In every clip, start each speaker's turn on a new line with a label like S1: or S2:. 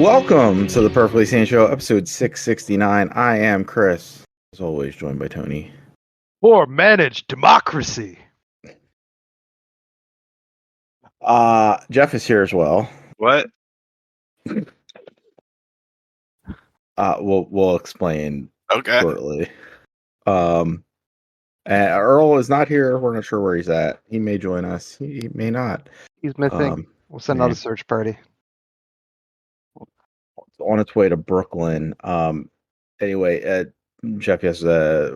S1: Welcome to the Perfectly Sane Show, episode 669. I am Chris, as always, joined by Tony.
S2: Or managed democracy.
S1: Jeff is here as well.
S3: What?
S1: We'll explain
S3: Okay.
S1: shortly. And Earl is not here. We're not sure where he's at. He may join us. He may not.
S2: He's missing. We'll send out a search party.
S1: It's on its way to Brooklyn. Anyway, Jeff has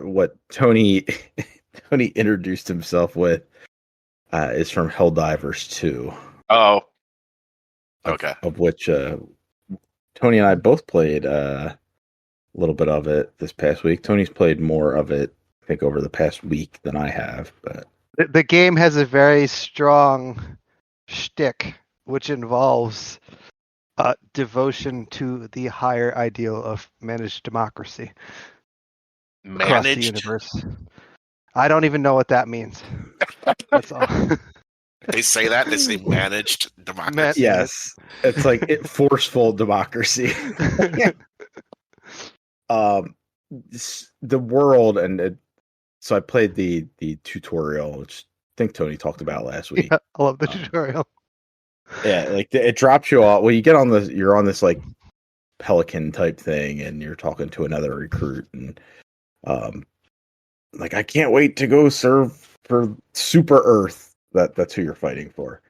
S1: what Tony introduced himself with is from Helldivers 2.
S3: Oh. Okay.
S1: Of which Tony and I both played a little bit of it this past week. Tony's played more of it, I think, over the past week than I have. But
S2: the game has a very strong shtick, which involves devotion to the higher ideal of managed democracy across the universe. I don't even know what that means. That's all.
S3: They say that? They say managed democracy?
S1: Yes. It's like forceful democracy. The world, so I played the tutorial, which I think Tony talked about last week.
S2: Yeah, I love the tutorial.
S1: Yeah, like it drops you off. Well, you're on this like Pelican type thing, and you're talking to another recruit, and like, I can't wait to go serve for Super Earth. That's who you're fighting for.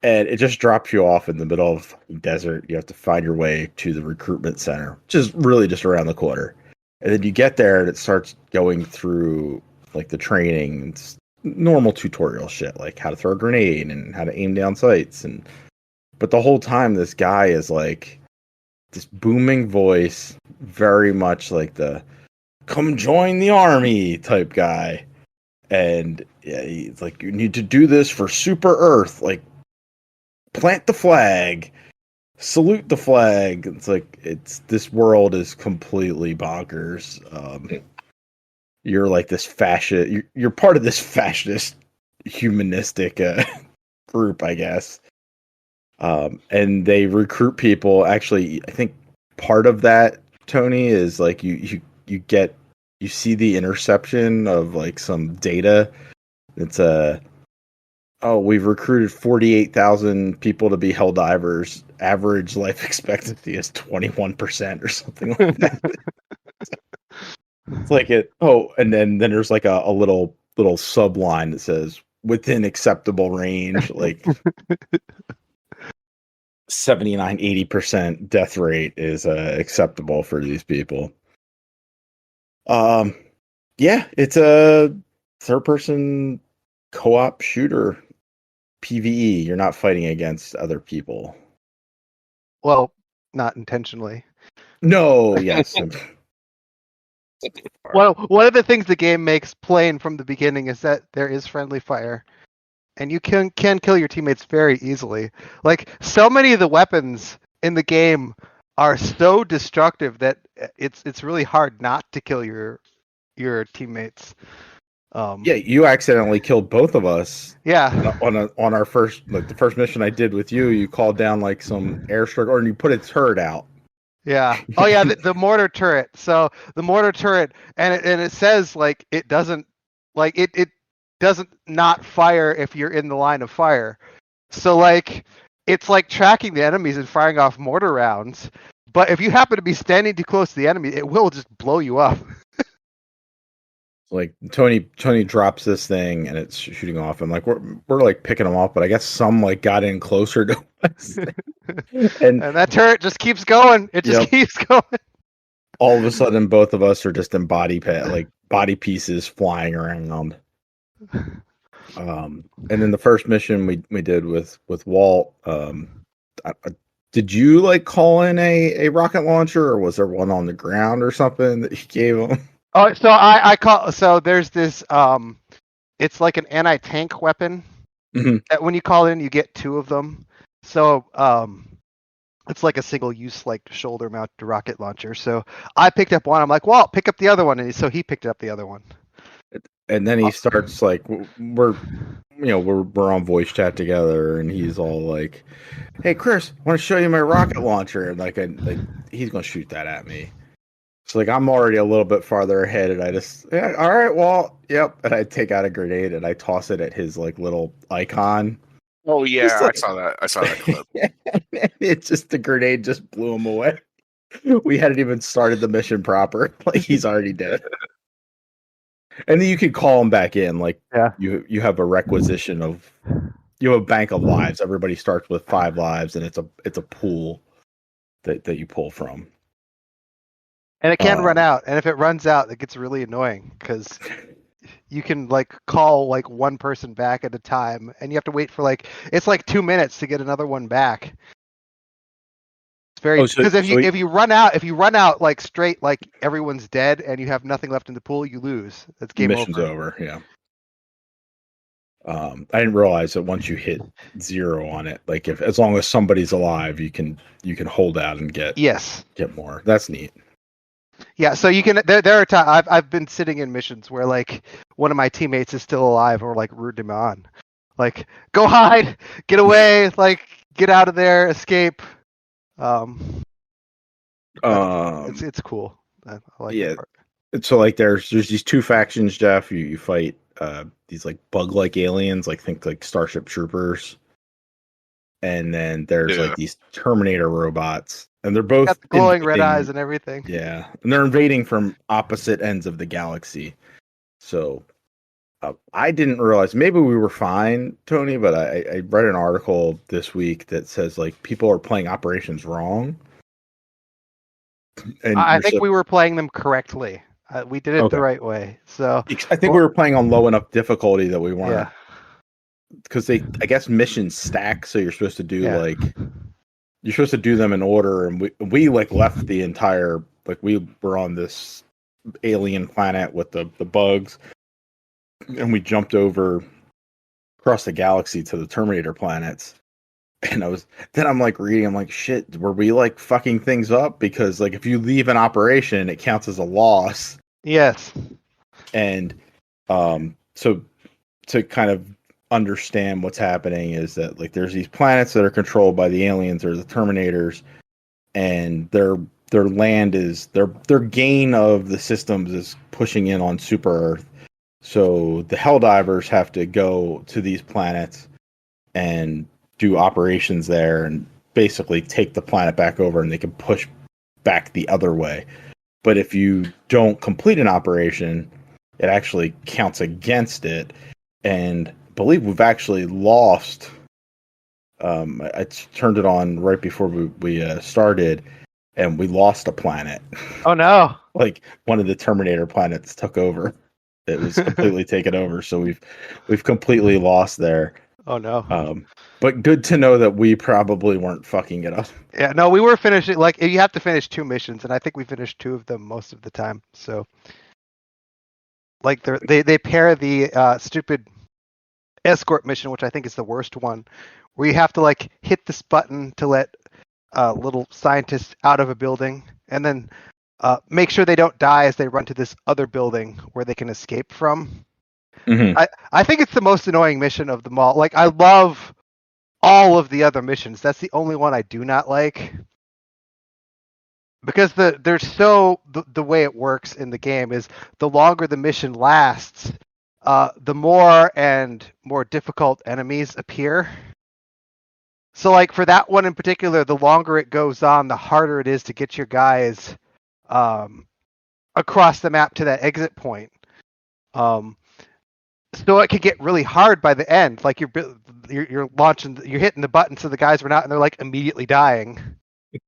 S1: And it just drops you off in the middle of the desert. You have to find your way to the recruitment center, which is really just around the corner. And then you get there and it starts going through like the training. It's normal tutorial shit, like how to throw a grenade and how to aim down sights. But the whole time this guy is like this booming voice, very much like the come join the army type guy. And yeah, he's like, you need to do this for Super Earth, like plant the flag, salute the flag. It's like, this world is completely bonkers. You're like this fascist, you're part of this fascist humanistic group, I guess. And they recruit people. Actually, I think part of that, Tony, is like you see the interception of like some data. It's we've recruited 48,000 people to be Helldivers. Average life expectancy is 21% or something like that. It's like and then there's like a little subline that says within acceptable range, like 79-80% death rate is acceptable for these people. Yeah, it's a third-person co-op shooter, PvE. You're not fighting against other people.
S2: Well, not intentionally.
S1: No, yes.
S2: Well, one of the things the game makes plain from the beginning is that there is friendly fire, and you can kill your teammates very easily. Like, so many of the weapons in the game are so destructive that it's really hard not to kill your teammates.
S1: Yeah, you accidentally killed both of us.
S2: Yeah.
S1: On our first, like the first mission I did with you, you called down like some airstrike, or you put a turret out.
S2: Yeah. Oh yeah, the mortar turret. So the mortar turret, and it says like it doesn't not fire if you're in the line of fire. So like it's like tracking the enemies and firing off mortar rounds. But if you happen to be standing too close to the enemy, it will just blow you up.
S1: Like Tony drops this thing and it's shooting off. And like we're like picking them off, but I guess some like got in closer to us. and
S2: that turret just keeps going. It just keeps going.
S1: All of a sudden, both of us are just in body pieces flying around. And then the first mission we did with Walt, did you like call in a rocket launcher, or was there one on the ground or something that you gave him?
S2: Oh, so I call. So there's this. It's like an anti-tank weapon.
S1: Mm-hmm.
S2: That when you call in, you get two of them. So it's like a single-use like shoulder-mounted rocket launcher. So I picked up one. I'm like, well, pick up the other one, and so he picked up the other one.
S1: And then he starts like we're on voice chat together, and he's all like, "Hey Chris, I want to show you my rocket launcher." And like he's gonna shoot that at me. So like I'm already a little bit farther ahead, and I just all right, well, yep. And I take out a grenade and I toss it at his like little icon.
S3: Oh
S1: Just
S3: yeah, I
S1: like
S3: saw that. I saw that clip.
S1: it's just the grenade just blew him away. We hadn't even started the mission proper. Like he's already dead. And then you could call him back in. Like
S2: Yeah.
S1: you have a requisition of you have a bank of lives. Everybody starts with 5 lives, and it's a pool that you pull from.
S2: And it can run out, and if it runs out, it gets really annoying because you can like call like one person back at a time, and you have to wait for it's like 2 minutes to get another one back. It's very because if you run out like straight like everyone's dead and you have nothing left in the pool, you lose. That's game
S1: mission's over. Yeah. I didn't realize that once you hit 0 on it, like if as long as somebody's alive, you can hold out and get more. That's neat.
S2: Yeah, so you can. There are times I've been sitting in missions where like one of my teammates is still alive, or like rooting him on, like go hide, get away, like get out of there, escape. It's cool. I like that part.
S1: So like there's these 2 factions, Jeff. You fight these like bug-like aliens, like think like Starship Troopers, and then there's like these Terminator robots. And they're both
S2: got the glowing red eyes and everything.
S1: Yeah, and they're invading from opposite ends of the galaxy. So I didn't realize. Maybe we were fine, Tony, but I read an article this week that says like people are playing operations wrong. And
S2: I think we were playing them correctly. We did it the right way. So
S1: I think we were playing on low enough difficulty that we weren't.
S2: Yeah.
S1: Because I guess missions stack, so you're supposed to do you're supposed to do them in order, and we like left the entire we were on this alien planet with the bugs, and we jumped over across the galaxy to the Terminator planets. And I'm like reading, I'm like, shit, were we like fucking things up? Because like if you leave an operation, it counts as a loss.
S2: Yes.
S1: And so to kind of understand what's happening is that like there's these planets that are controlled by the aliens or the Terminators, and their land is their gain of the systems is pushing in on Super Earth. So the Helldivers have to go to these planets and do operations there and basically take the planet back over, and they can push back the other way. But if you don't complete an operation, it actually counts against it. And I believe we've actually lost. I turned it on right before we started, and we lost a planet.
S2: Oh no!
S1: Like one of the Terminator planets took over. It was completely taken over, so we've completely lost there.
S2: Oh no!
S1: But good to know that we probably weren't fucking it up.
S2: Yeah, no, we were finishing. Like you have to finish 2 missions, and I think we finished 2 of them most of the time. So, like they pair the stupid escort mission, which I think is the worst one, where you have to like hit this button to let little scientists out of a building, and then make sure they don't die as they run to this other building where they can escape from.
S1: Mm-hmm.
S2: I think it's the most annoying mission of them all. Like I love all of the other missions. That's the only one I do not like. Because the way it works in the game is the longer the mission lasts, the more and more difficult enemies appear. So like for that one in particular, the longer it goes on, the harder it is to get your guys across the map to that exit point. So it could get really hard by the end. Like you're launching, you're hitting the button, so the guys run out and they're like immediately dying.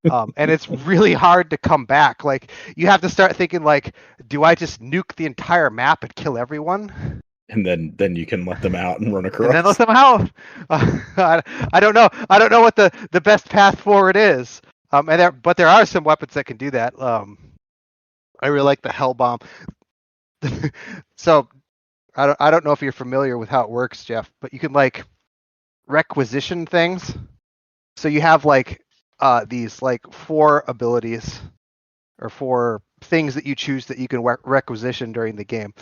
S2: And it's really hard to come back. Like you have to start thinking like, do I just nuke the entire map and kill everyone?
S1: And then you can let them out and run across.
S2: And then let them out. I don't know. I don't know what the best path forward is. But there are some weapons that can do that. I really like the Hell Bomb. So I don't know if you're familiar with how it works, Jeff, but you can like requisition things. So you have like these like 4 abilities or 4 things that you choose that you can requisition during the game.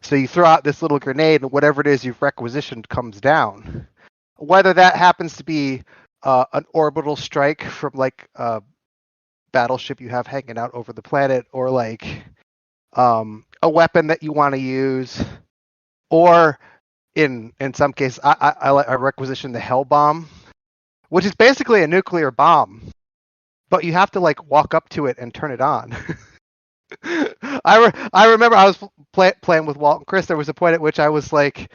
S2: So you throw out this little grenade, and whatever it is you've requisitioned comes down. Whether that happens to be an orbital strike from like a battleship you have hanging out over the planet, or like a weapon that you want to use, or in some cases, I requisition the Hell Bomb, which is basically a nuclear bomb, but you have to like walk up to it and turn it on. I remember I was playing with Walt and Chris. There was a point at which I was like,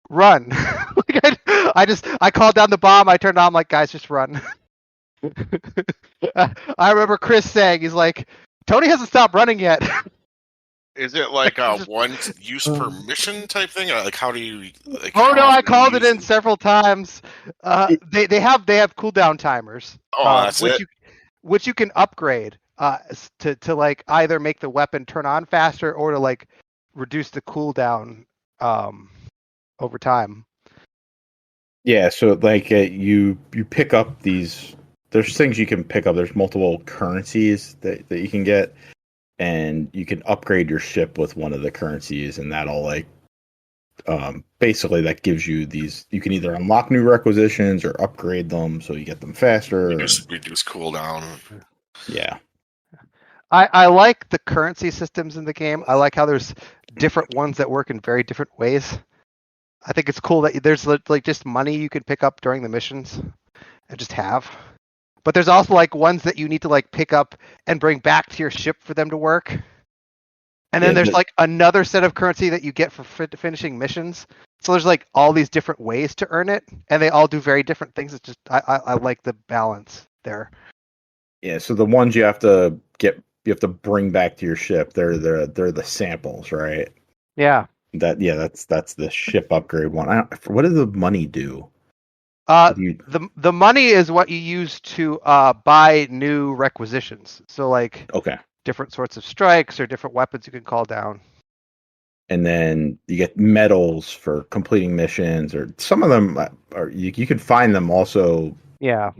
S2: "Run!" Like I called down the bomb. I turned it on. I'm like, "Guys, just run." I remember Chris saying, "He's like, Tony hasn't stopped running yet."
S3: Is it like a one use per mission type thing? Like how do you? Like,
S2: Oh
S3: how
S2: no, I
S3: often do you
S2: called it
S3: use
S2: in several times. They have cooldown timers,
S3: Oh, that's it.
S2: which you can upgrade to like either make the weapon turn on faster or to like reduce the cooldown over time.
S1: Yeah, so like you pick up these. There's things you can pick up. There's multiple currencies that you can get, and you can upgrade your ship with one of the currencies, and that'll like basically that gives you these. You can either unlock new requisitions or upgrade them so you get them faster.
S3: Reduce cooldown.
S1: Yeah.
S2: I like the currency systems in the game. I like how there's different ones that work in very different ways. I think it's cool that there's like just money you can pick up during the missions and just have. But there's also like ones that you need to like pick up and bring back to your ship for them to work. And then there's like another set of currency that you get for finishing missions. So there's like all these different ways to earn it, and they all do very different things. It's just I like the balance there.
S1: Yeah, so the ones you have to bring back to your ship. They're the samples, right?
S2: Yeah.
S1: That's the ship upgrade one. What does the money do?
S2: The money is what you use to buy new requisitions. So like
S1: Okay.
S2: different sorts of strikes or different weapons you can call down.
S1: And then you get medals for completing missions, or some of them are you can find them also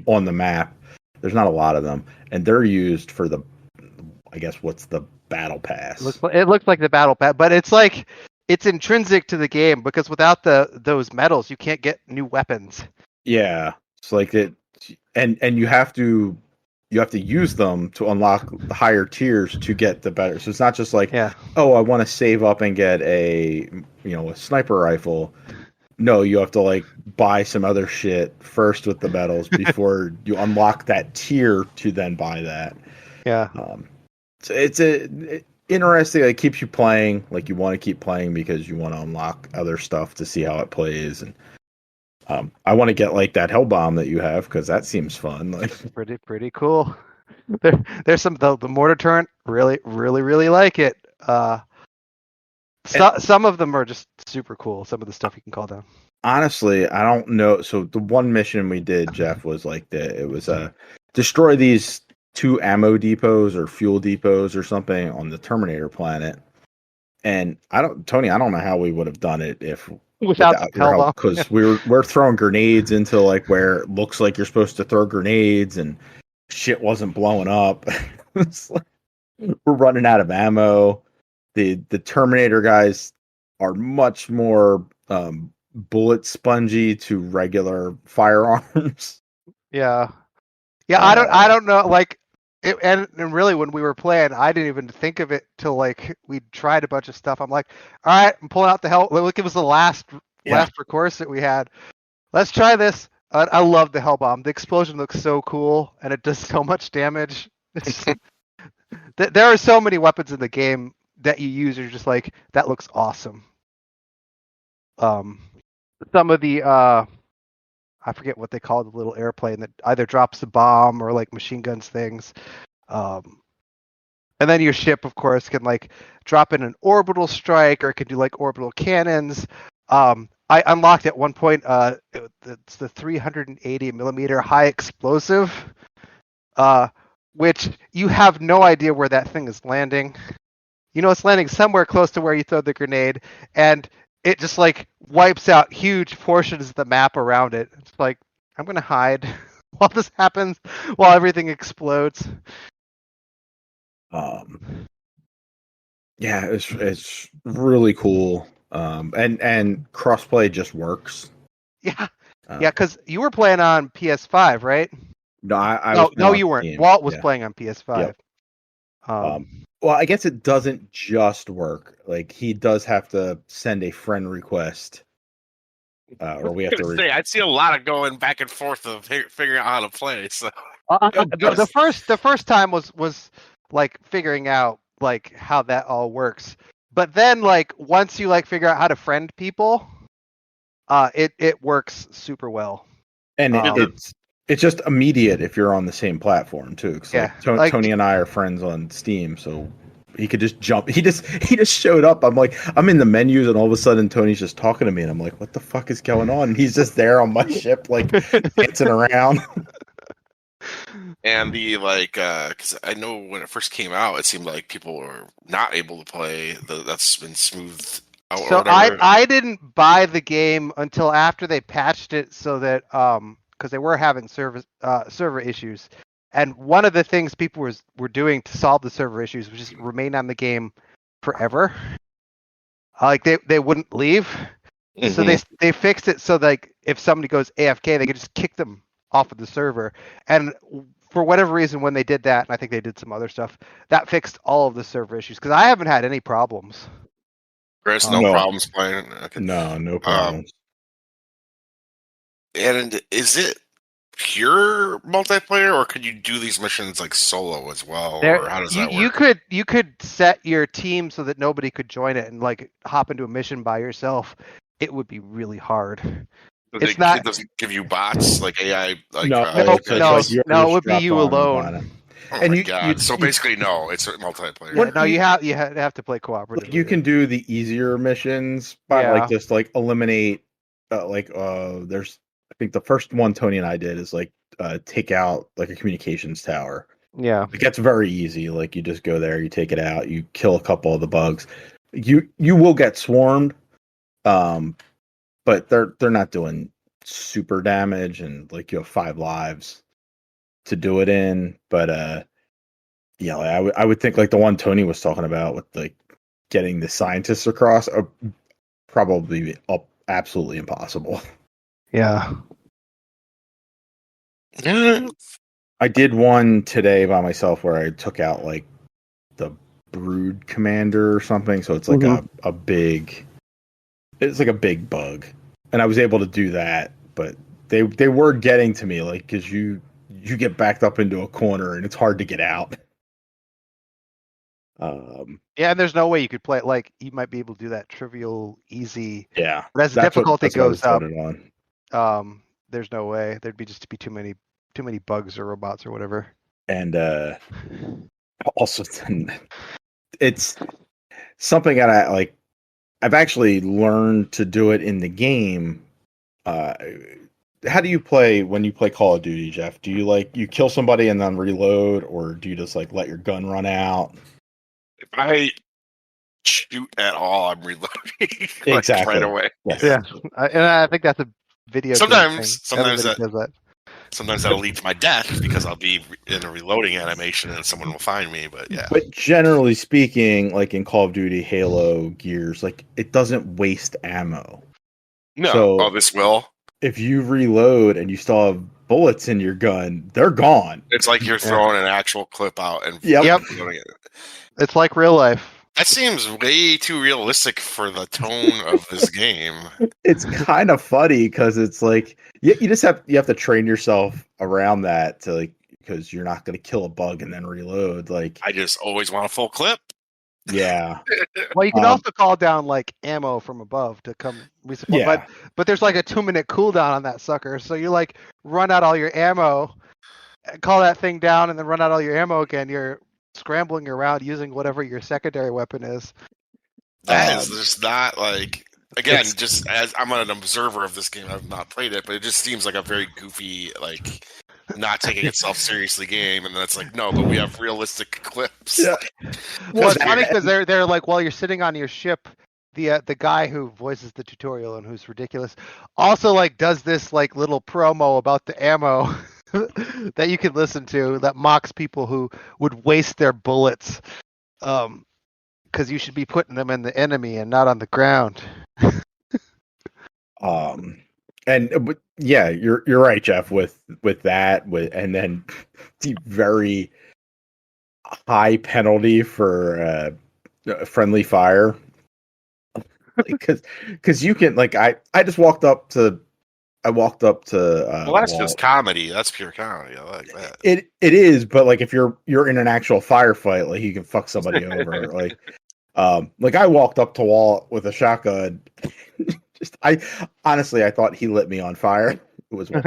S1: on the map. There's not a lot of them, and they're used for the, I guess, what's the battle pass?
S2: It looks like the battle pass, but it's like it's intrinsic to the game because without those medals, you can't get new weapons.
S1: Yeah, it's like it, and you have to use them to unlock the higher tiers to get the better. So it's not just like, oh, I want to save up and get a sniper rifle. No, you have to like buy some other shit first with the medals before you unlock that tier to then buy that.
S2: Yeah.
S1: So it's interesting. It keeps you playing. Like you want to keep playing because you want to unlock other stuff to see how it plays. And I want to get like that hell bomb that you have because that seems fun. Like
S2: pretty cool. There's some the mortar turret. Really like it. Some of them are just super cool. Some of the stuff you can call down.
S1: Honestly, I don't know. So the one mission we did, Jeff, was like it was destroy these 2 ammo depots or fuel depots or something on the Terminator planet. And Tony, I don't know how we would have done it if without your help, because we're throwing grenades into like where it looks like you're supposed to throw grenades and shit wasn't blowing up. It's like, we're running out of ammo. The Terminator guys are much more bullet spongy to regular firearms.
S2: Yeah. I don't know. Like, and really, when we were playing, I didn't even think of it till like we tried a bunch of stuff. I'm like, all right, I'm pulling out the hell. Look, it was the last recourse that we had. Let's try this. I love the hell bomb. The explosion looks so cool, and it does so much damage. There are so many weapons in the game that you use. You're just like, that looks awesome. Some of the I forget what they call the little airplane that either drops a bomb or like machine guns things. And then your ship, of course, can like drop in an orbital strike or it can do like orbital cannons. I unlocked at one point, it's the 380 millimeter high explosive, which you have no idea where that thing is landing. You know, it's landing somewhere close to where you throw the grenade, and it just like wipes out huge portions of the map around it. It's like, I'm going to hide while this happens, while everything explodes.
S1: Yeah, it's really cool. And crossplay just works.
S2: Yeah,
S1: Uh,
S2: yeah, because you were playing on PS5, right?
S1: no, I was
S2: No,
S1: playing
S2: no,
S1: on
S2: you weren't.
S1: Steam.
S2: Walt was
S1: Yeah.
S2: playing on
S1: Yep.
S2: PS5.
S1: Well, I guess it doesn't just work. Like he does have to send a friend request, or we have to.
S3: I'd see a lot of going back and forth of figuring out how to play. So
S2: The first time was like figuring out like how that all works, but then like once you like figure out how to friend people, it works super well.
S1: And
S2: Um,
S1: it's just immediate if you're on the same platform too. Because
S2: yeah,
S1: like Tony and I are friends on Steam, so he could just jump. He just showed up. I'm like, I'm in the menus, and all of a sudden Tony's just talking to me, and I'm like, what the fuck is going on? And he's just there on my ship, like dancing around.
S3: and the like, because I know when it first came out, it seemed like people were not able to play. That's been smoothed out or
S2: So
S3: whatever.
S2: I didn't buy the game until after they patched it so that because they were having server issues, and one of the things people were doing to solve the server issues was just remain on the game forever. Like they wouldn't leave. So they fixed it so like if somebody goes AFK, they could just kick them off of the server. And for whatever reason, when they did that, and I think they did some other stuff, that fixed all of the server issues because I haven't had any problems.
S3: Chris, no
S1: No.
S3: problems playing. Okay.
S1: No problems.
S3: And is it pure multiplayer, or could you do these missions like solo as well, or how does that work?
S2: You could set your team so that nobody could join it and like hop into a mission by yourself. It would be really hard. It
S3: doesn't give you bots like AI. Like
S1: No,
S2: it's like
S1: you're
S2: no, it
S1: just
S2: would be
S1: drop
S2: you
S1: on
S2: alone.
S3: Oh
S1: And
S3: my
S1: you-
S3: god! So basically, no, it's a multiplayer.
S2: Yeah, no, you have to play cooperatively.
S1: Like you can do the easier missions by
S2: Yeah.
S1: like just like eliminate there's I think the first one Tony and I did is like take out like a communications tower.
S2: Yeah.
S1: It gets very easy. Like you just go there, you take it out, you kill a couple of the bugs. You will get swarmed, but they're not doing super damage, and like you have 5 lives to do it in. But yeah, like, I would think like the one Tony was talking about with like getting the scientists across are probably absolutely impossible.
S2: Yeah.
S1: I did one today by myself where I took out like the brood commander or something, so it's like a big bug, and I was able to do that, but they were getting to me like because you get backed up into a corner and it's hard to get out.
S2: Yeah, and there's no way you could play it like you might be able to do that trivial, easy.
S1: Yeah,
S2: But as the difficulty goes up,
S1: on.
S2: There's no way. There'd be just be too many bugs or robots or whatever.
S1: And also it's something that I like. I've actually learned to do it in the game. How do you play when you play Call of Duty, Jeff? Do you like you kill somebody and then reload, or do you just like let your gun run out?
S3: If I shoot at all, I'm reloading like,
S1: Exactly
S3: right away.
S1: Yes.
S2: Yeah, and I think that's a video.
S3: Sometimes
S2: Everybody does that.
S3: Sometimes that'll lead to my death because I'll be in a reloading animation and someone will find me. But yeah.
S1: But generally speaking, like in Call of Duty, Halo, Gears, like it doesn't waste ammo.
S3: No.
S1: So
S3: this will.
S1: If you reload and you still have bullets in your gun, they're gone.
S3: It's like you're throwing an actual clip out and reloading it.
S2: It's like real life.
S3: That seems way too realistic for the tone of this game.
S1: It's kind of funny because it's like you have to train yourself around that to like because you're not going to kill a bug and then reload. Like
S3: I just always want a full clip.
S1: Yeah.
S2: Well, you can also call down like ammo from above to come resupply.
S1: Yeah.
S2: But there's like a 2-minute cooldown on that sucker, so you like run out all your ammo, call that thing down, and then run out all your ammo again. You're scrambling around using whatever your secondary weapon is.
S3: That is just not like again, just as I'm an observer of this game, I've not played it, but it just seems like a very goofy, like not taking itself seriously game, and then it's like, no, but we have realistic clips.
S1: Yeah.
S2: Well, it's funny because they're like while you're sitting on your ship, the guy who voices the tutorial and who's ridiculous also like does this like little promo about the ammo that you can listen to that mocks people who would waste their bullets. Because because you should be putting them in the enemy and not on the ground.
S1: But yeah, you're right, Jeff. With that, and then the very high penalty for friendly fire, because you can I just walked up to.
S3: Well, that's
S1: Walt.
S3: just comedy. That's pure comedy. I like that.
S1: It is, but like if you're in an actual firefight, like you can fuck somebody over. Like I walked up to Walt with a shotgun. I honestly I thought he lit me on fire. It was Tony.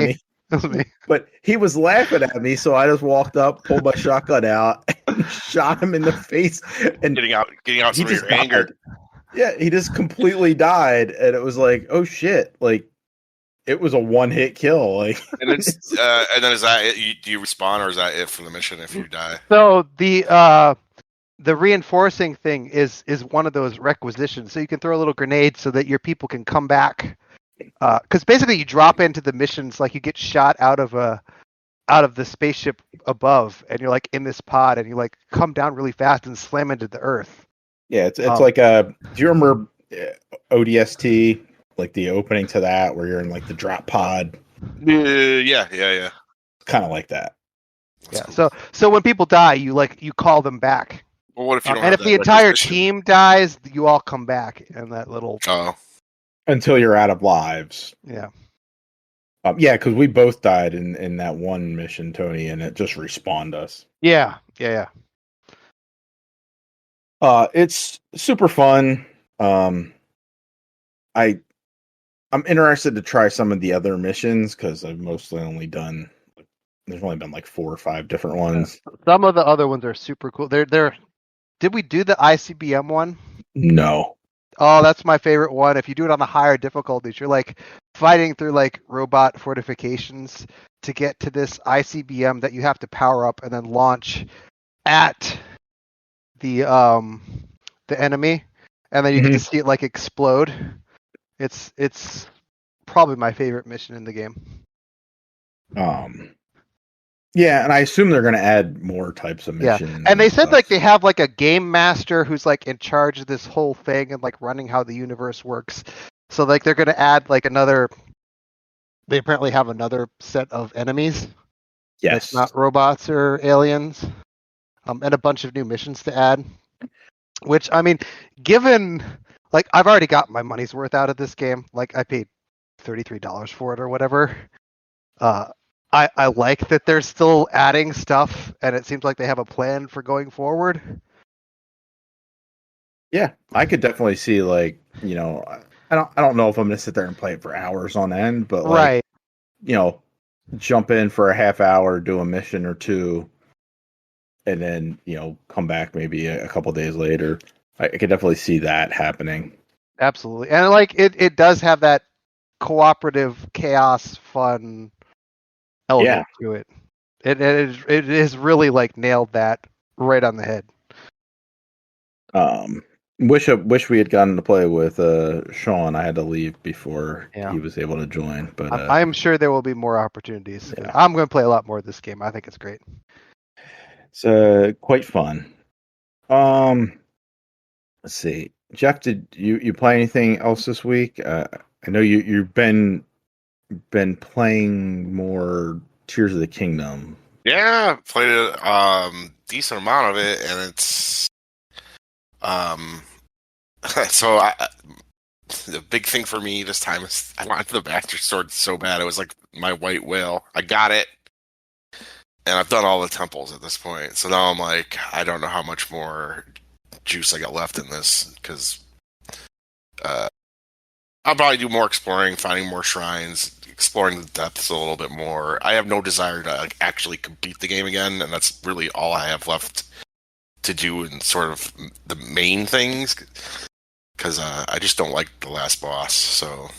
S2: Me. It was me.
S1: But he was laughing at me, so I just walked up, pulled my shotgun out, and shot him in the face. And
S3: getting out some of your anger.
S1: Yeah, he just completely died, and it was like, oh shit! Like it was a one-hit kill. Like,
S3: and then is that it? Do you respawn, or is that it for the mission if you die?
S2: So the reinforcing thing is one of those requisitions. So you can throw a little grenade so that your people can come back. Because basically you drop into the missions like you get shot out of the spaceship above, and you're like in this pod, and you like come down really fast and slam into the earth.
S1: Yeah, it's like do you remember ODST, like the opening to that where you're in like the drop pod?
S3: Yeah.
S1: Kind of like that.
S2: Yeah. Cool. So when people die, you call them back.
S3: Well, what if you don't
S2: and if the entire team dies, you all come back in that little.
S3: Oh.
S1: Until you're out of lives.
S2: Yeah.
S1: Yeah, because we both died in that one mission, Tony, and it just respawned us.
S2: Yeah.
S1: It's super fun. I'm interested to try some of the other missions because I've mostly only done. There's only been like 4 or 5 different ones.
S2: Some of the other ones are super cool. They're. Did we do the ICBM one?
S1: No.
S2: Oh, that's my favorite one. If you do it on the higher difficulties, you're like fighting through like robot fortifications to get to this ICBM that you have to power up and then launch at the enemy, and then you get to see it like explode. It's probably my favorite mission in the game.
S1: Yeah, and I assume they're going to add more types of missions.
S2: Yeah, and they said like they have like a game master who's like in charge of this whole thing and like running how the universe works. So like they're going to add like another. They apparently have another set of enemies.
S1: Yes,
S2: not robots or aliens, and a bunch of new missions to add. Which I mean, given like I've already got my money's worth out of this game. Like I paid $33 for it or whatever. I like that they're still adding stuff, and it seems like they have a plan for going forward.
S1: Yeah, I could definitely see I don't know if I'm gonna sit there and play it for hours on end, but
S2: right,
S1: jump in for a half hour, do a mission or two, and then come back maybe a couple days later. I could definitely see that happening.
S2: Absolutely, and like it does have that cooperative chaos fun element to it. It is really like nailed that right on the head.
S1: Wish we had gotten to play with Sean. I had to leave before he was able to join, but
S2: I'm sure there will be more opportunities. Yeah. I'm going to play a lot more of this game. I think it's great.
S1: It's quite fun. Let's see, Jeff, did you play anything else this week? I know you've been playing more Tears of the Kingdom.
S3: Yeah, played a decent amount of it, and it's so the big thing for me this time is I wanted the Master Sword so bad. It was like my white whale. I got it, and I've done all the temples at this point. So now I'm like, I don't know how much more juice I got left in this, because I'll probably do more exploring, finding more shrines, exploring the depths a little bit more. I have no desire to actually complete the game again, and that's really all I have left to do in sort of the main things, because I just don't like the last boss. So,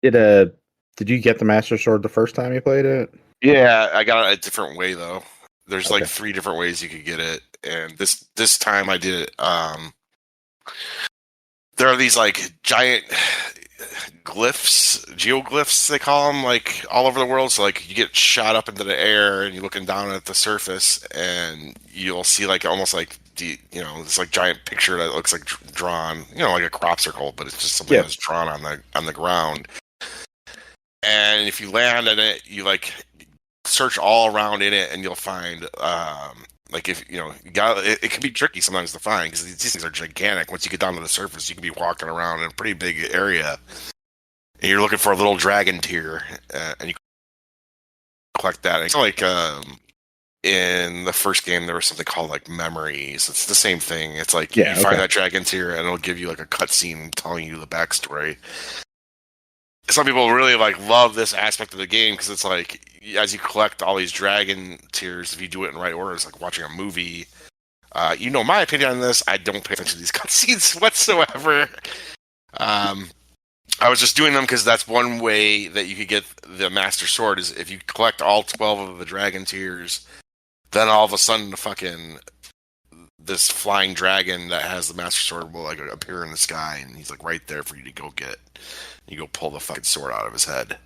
S1: did you get the Master Sword the first time you played it?
S3: Yeah, I got it a different way though. There's like 3 different ways you could get it, and this time I did it. There are these like giant geoglyphs they call them, like all over the world. So like you get shot up into the air and you're looking down at the surface, and you'll see like almost like this like giant picture that looks like drawn, like a crop circle, but it's just something that's drawn on the ground. And if you land in it, you like search all around in it, and you'll find like if it can be tricky sometimes to find because these things are gigantic. Once you get down to the surface, you can be walking around in a pretty big area, and you're looking for a little dragon tear, and you collect that. It's like in the first game there was something called like memories. It's the same thing. It's like you find that dragon tear, and it'll give you like a cutscene telling you the backstory. Some people really like love this aspect of the game because it's like as you collect all these dragon tears, if you do it in the right order, it's like watching a movie. My opinion on this, I don't pay attention to these cutscenes whatsoever. I was just doing them because that's one way that you could get the Master Sword is if you collect all 12 of the dragon tears, then all of a sudden this flying dragon that has the Master Sword will like appear in the sky, and he's like right there for you to go get. You go pull the fucking sword out of his head.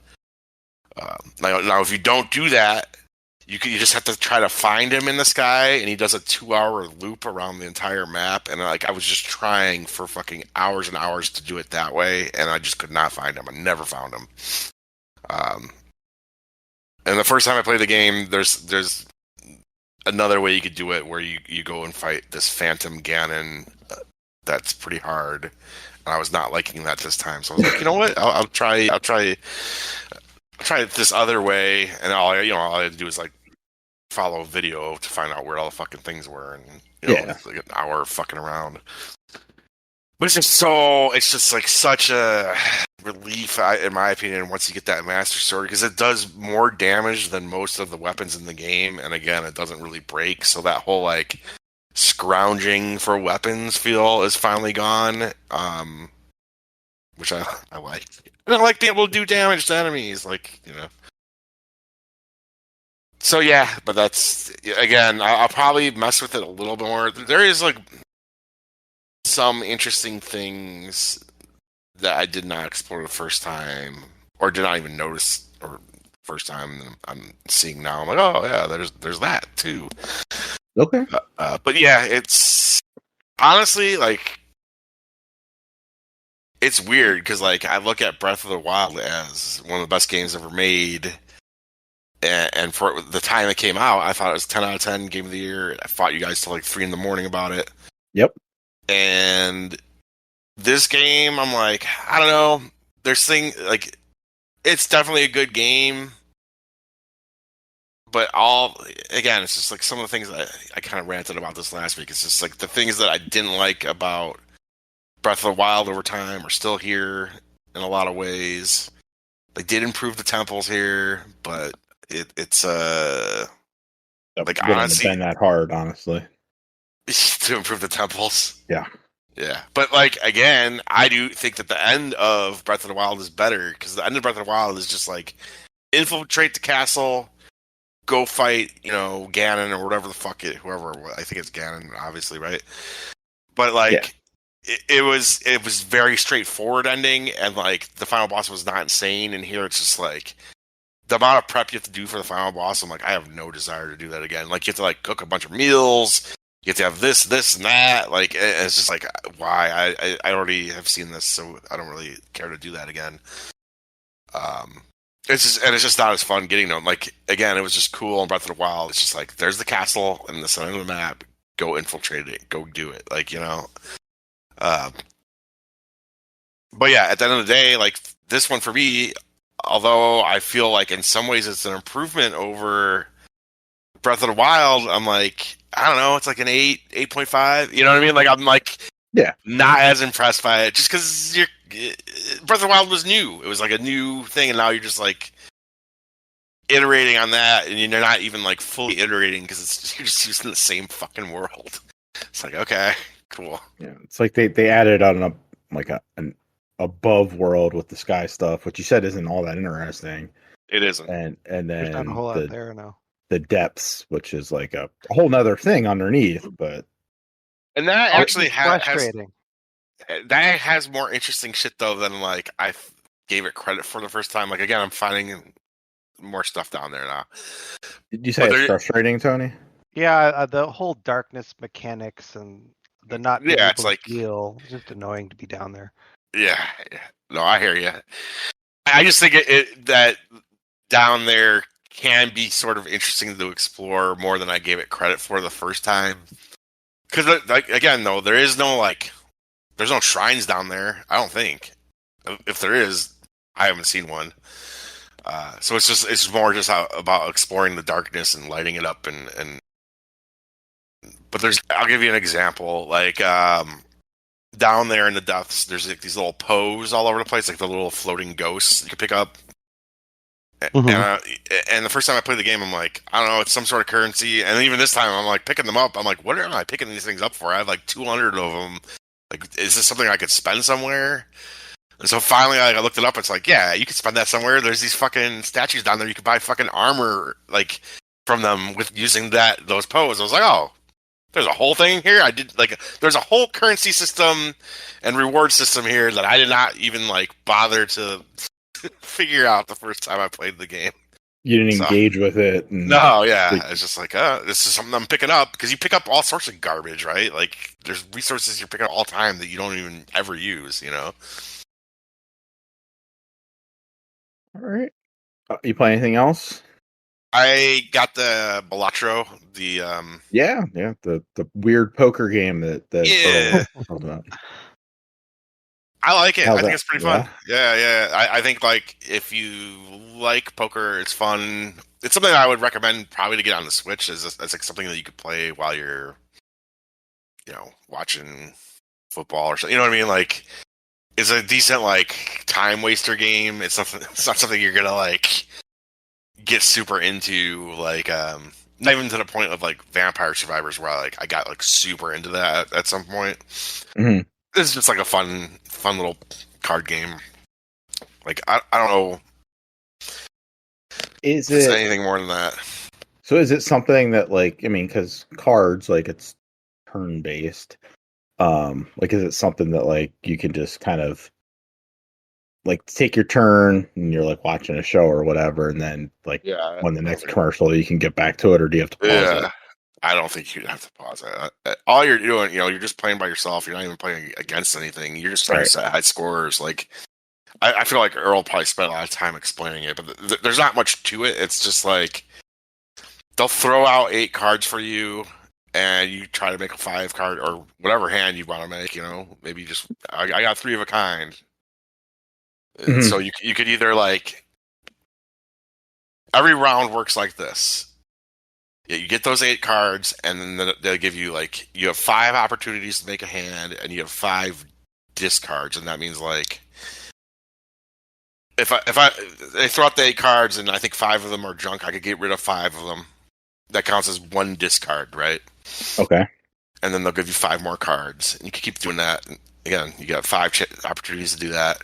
S3: Now, if you don't do that, you just have to try to find him in the sky, and he does a 2-hour loop around the entire map. And I was just trying for fucking hours and hours to do it that way, and I just could not find him. I never found him. And the first time I played the game, there's another way you could do it where you go and fight this Phantom Ganon. That's pretty hard. I was not liking that this time, so I was like, you know what? I'll try it this other way, and all I had to do is like follow a video to find out where all the fucking things were, and it's like an hour fucking around. But it's just like such a relief, in my opinion, once you get that Master Sword, because it does more damage than most of the weapons in the game, and again, it doesn't really break, so that whole like scrounging for weapons feel is finally gone, which I like. I don't like being able to do damage to enemies, So yeah, but that's again. I'll probably mess with it a little bit more. There is like some interesting things that I did not explore the first time, or did not even notice, or first time I'm seeing now. I'm like, oh yeah, there's that too.
S1: Okay.
S3: But yeah, it's honestly like it's weird because like I look at Breath of the Wild as one of the best games ever made, and for the time it came out, I thought it was 10 out of 10 game of the year. I fought you guys till like 3 a.m. about it.
S1: Yep.
S3: And this game, I'm like, I don't know. There's like it's definitely a good game. But it's just like some of the things that I kind of ranted about this last week. It's just like the things that I didn't like about Breath of the Wild over time are still here in a lot of ways. They did improve the temples here, but it's like honestly
S1: been that hard, honestly,
S3: to improve the temples.
S1: Yeah.
S3: But like again, I do think that the end of Breath of the Wild is better because the end of Breath of the Wild is just like infiltrate the castle. Go fight, Ganon or whatever the fuck whoever. I think it's Ganon, obviously, right? But like, it was very straightforward ending, and like the final boss was not insane. And here it's just like the amount of prep you have to do for the final boss. I'm like, I have no desire to do that again. Like you have to like cook a bunch of meals. You have to have this, and that. Like it's just like why I already have seen this, so I don't really care to do that again. It's just not as fun getting them. Like again, it was just cool in Breath of the Wild. It's just like there's the castle in the center of the map. Go infiltrate it. Go do it. But yeah, at the end of the day, like this one for me, although I feel like in some ways it's an improvement over Breath of the Wild, I'm like, I don't know, it's like an 8.5. You know what I mean? Like I'm like, not as impressed by it just because Breath of the Wild was new. It was like a new thing, and now you're just like iterating on that, and you're not even like fully iterating because you're just using the same fucking world. It's like, okay, cool.
S1: Yeah, it's like they added on an above world with the sky stuff, which you said isn't all that interesting.
S3: It isn't,
S1: and then
S2: there's not a whole lot there now.
S1: The depths, which is like a whole nother thing underneath,
S3: and that actually has more interesting shit though than like I gave it credit for the first time. Like again, I'm finding more stuff down there now.
S1: Did you say it's frustrating, Tony?
S2: Yeah, the whole darkness mechanics and the not being
S3: Yeah, it's
S2: able to
S3: like,
S2: heal is just annoying to be down there.
S3: yeah. No, I hear you. I just think that down there can be sort of interesting to explore more than I gave it credit for the first time. Because, like, again, though, there's no shrines down there. I don't think. If there is, I haven't seen one. So it's more just about exploring the darkness and lighting it up and. But I'll give you an example. Like down there in the depths, there's like these little poes all over the place, like the little floating ghosts you can pick up. And the first time I played the game, I'm like, I don't know, it's some sort of currency. And even this time, I'm like picking them up. I'm like, what am I picking these things up for? I have like 200 of them. Like, is this something I could spend somewhere? And so finally, I looked it up. It's like, yeah, you could spend that somewhere. There's these fucking statues down there. You could buy fucking armor like from them with using those poses. I was like, oh, there's a whole thing here. There's a whole currency system and reward system here that I did not even like bother to figure out the first time I played the game.
S1: You didn't engage with it.
S3: No, yeah. It's just like, this is something I'm picking up because you pick up all sorts of garbage, right? Like, there's resources you're picking up all the time that you don't even ever use, you know?
S1: All right. You play anything else?
S3: I got the Balatro, the
S1: the weird poker game that
S3: yeah.
S1: Earl talked about.
S3: I like it.
S1: How's
S3: I think
S1: that?
S3: it's pretty fun. Yeah. I think like if you like poker, it's fun. It's something I would recommend probably to get on the Switch. As like something that you could play while you're, watching football or something. You know what I mean? Like, it's a decent like time waster game. It's not something you're gonna like get super into. Like, not even to the point of like Vampire Survivors where I got like super into that at some point.
S1: Mm-hmm.
S3: This is just like a fun little card game. Like, I don't know.
S1: Is it
S3: anything more than that?
S1: So is it something that because cards, like, it's turn based, like, is it something that like you can just kind of like take your turn and you're like watching a show or whatever, and then like when the next commercial you can get back to it, or do you have to pause it?
S3: I don't think you'd have to pause it. All you're doing, you're just playing by yourself. You're not even playing against anything. You're just trying to set high scores. Like, I feel like Earl probably spent a lot of time explaining it, but there's not much to it. It's just like they'll throw out 8 cards for you, and you try to make a 5 card or whatever hand you want to make. Maybe just I got 3 of a kind. Mm-hmm. So you could either like every round works like this. Yeah, you get those 8 cards, and then they'll give you you have 5 opportunities to make a hand, and you have 5 discards, and that means like if they throw out the 8 cards, and I think 5 of them are junk, I could get rid of 5 of them. That counts as 1 discard, right?
S1: Okay.
S3: And then they'll give you 5 more cards, and you can keep doing that. And again, you got 5 opportunities to do that.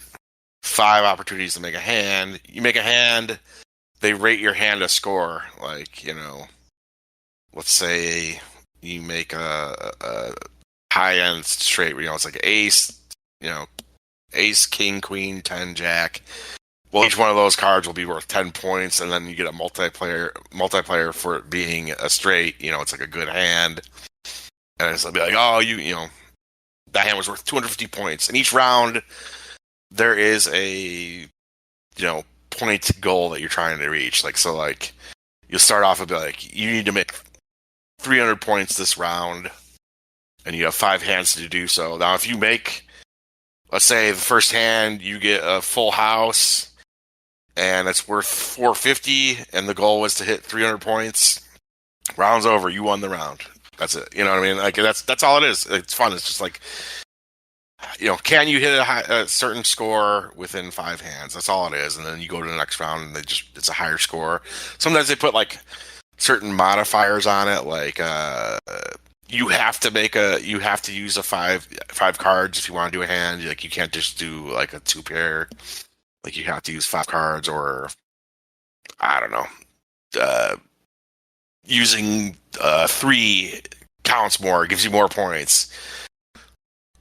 S3: 5 opportunities to make a hand. You make a hand, they rate your hand a score, let's say you make a high-end straight, it's like ace, ace, king, queen, 10, jack. Well, each one of those cards will be worth 10 points, and then you get a multiplayer for it being a straight. It's like a good hand. And it'll be like, oh, that hand was worth 250 points. And each round, there is a, point goal that you're trying to reach. You'll start off and be like, you need to make 300 points this round, and you have 5 hands to do so. Now, if you make, let's say the first hand, you get a full house, and it's worth 450, and the goal was to hit 300 points, round's over, you won the round. That's it. You know what I mean? Like, that's all it is. It's fun. It's just like, can you hit a certain score within 5 hands? That's all it is. And then you go to the next round, and it's a higher score. Sometimes they put certain modifiers on it, you have to use a 5 cards if you want to do a hand. You can't just do a 2 pair. You have to use 5 cards, or I don't know. Using 3 counts more, gives you more points.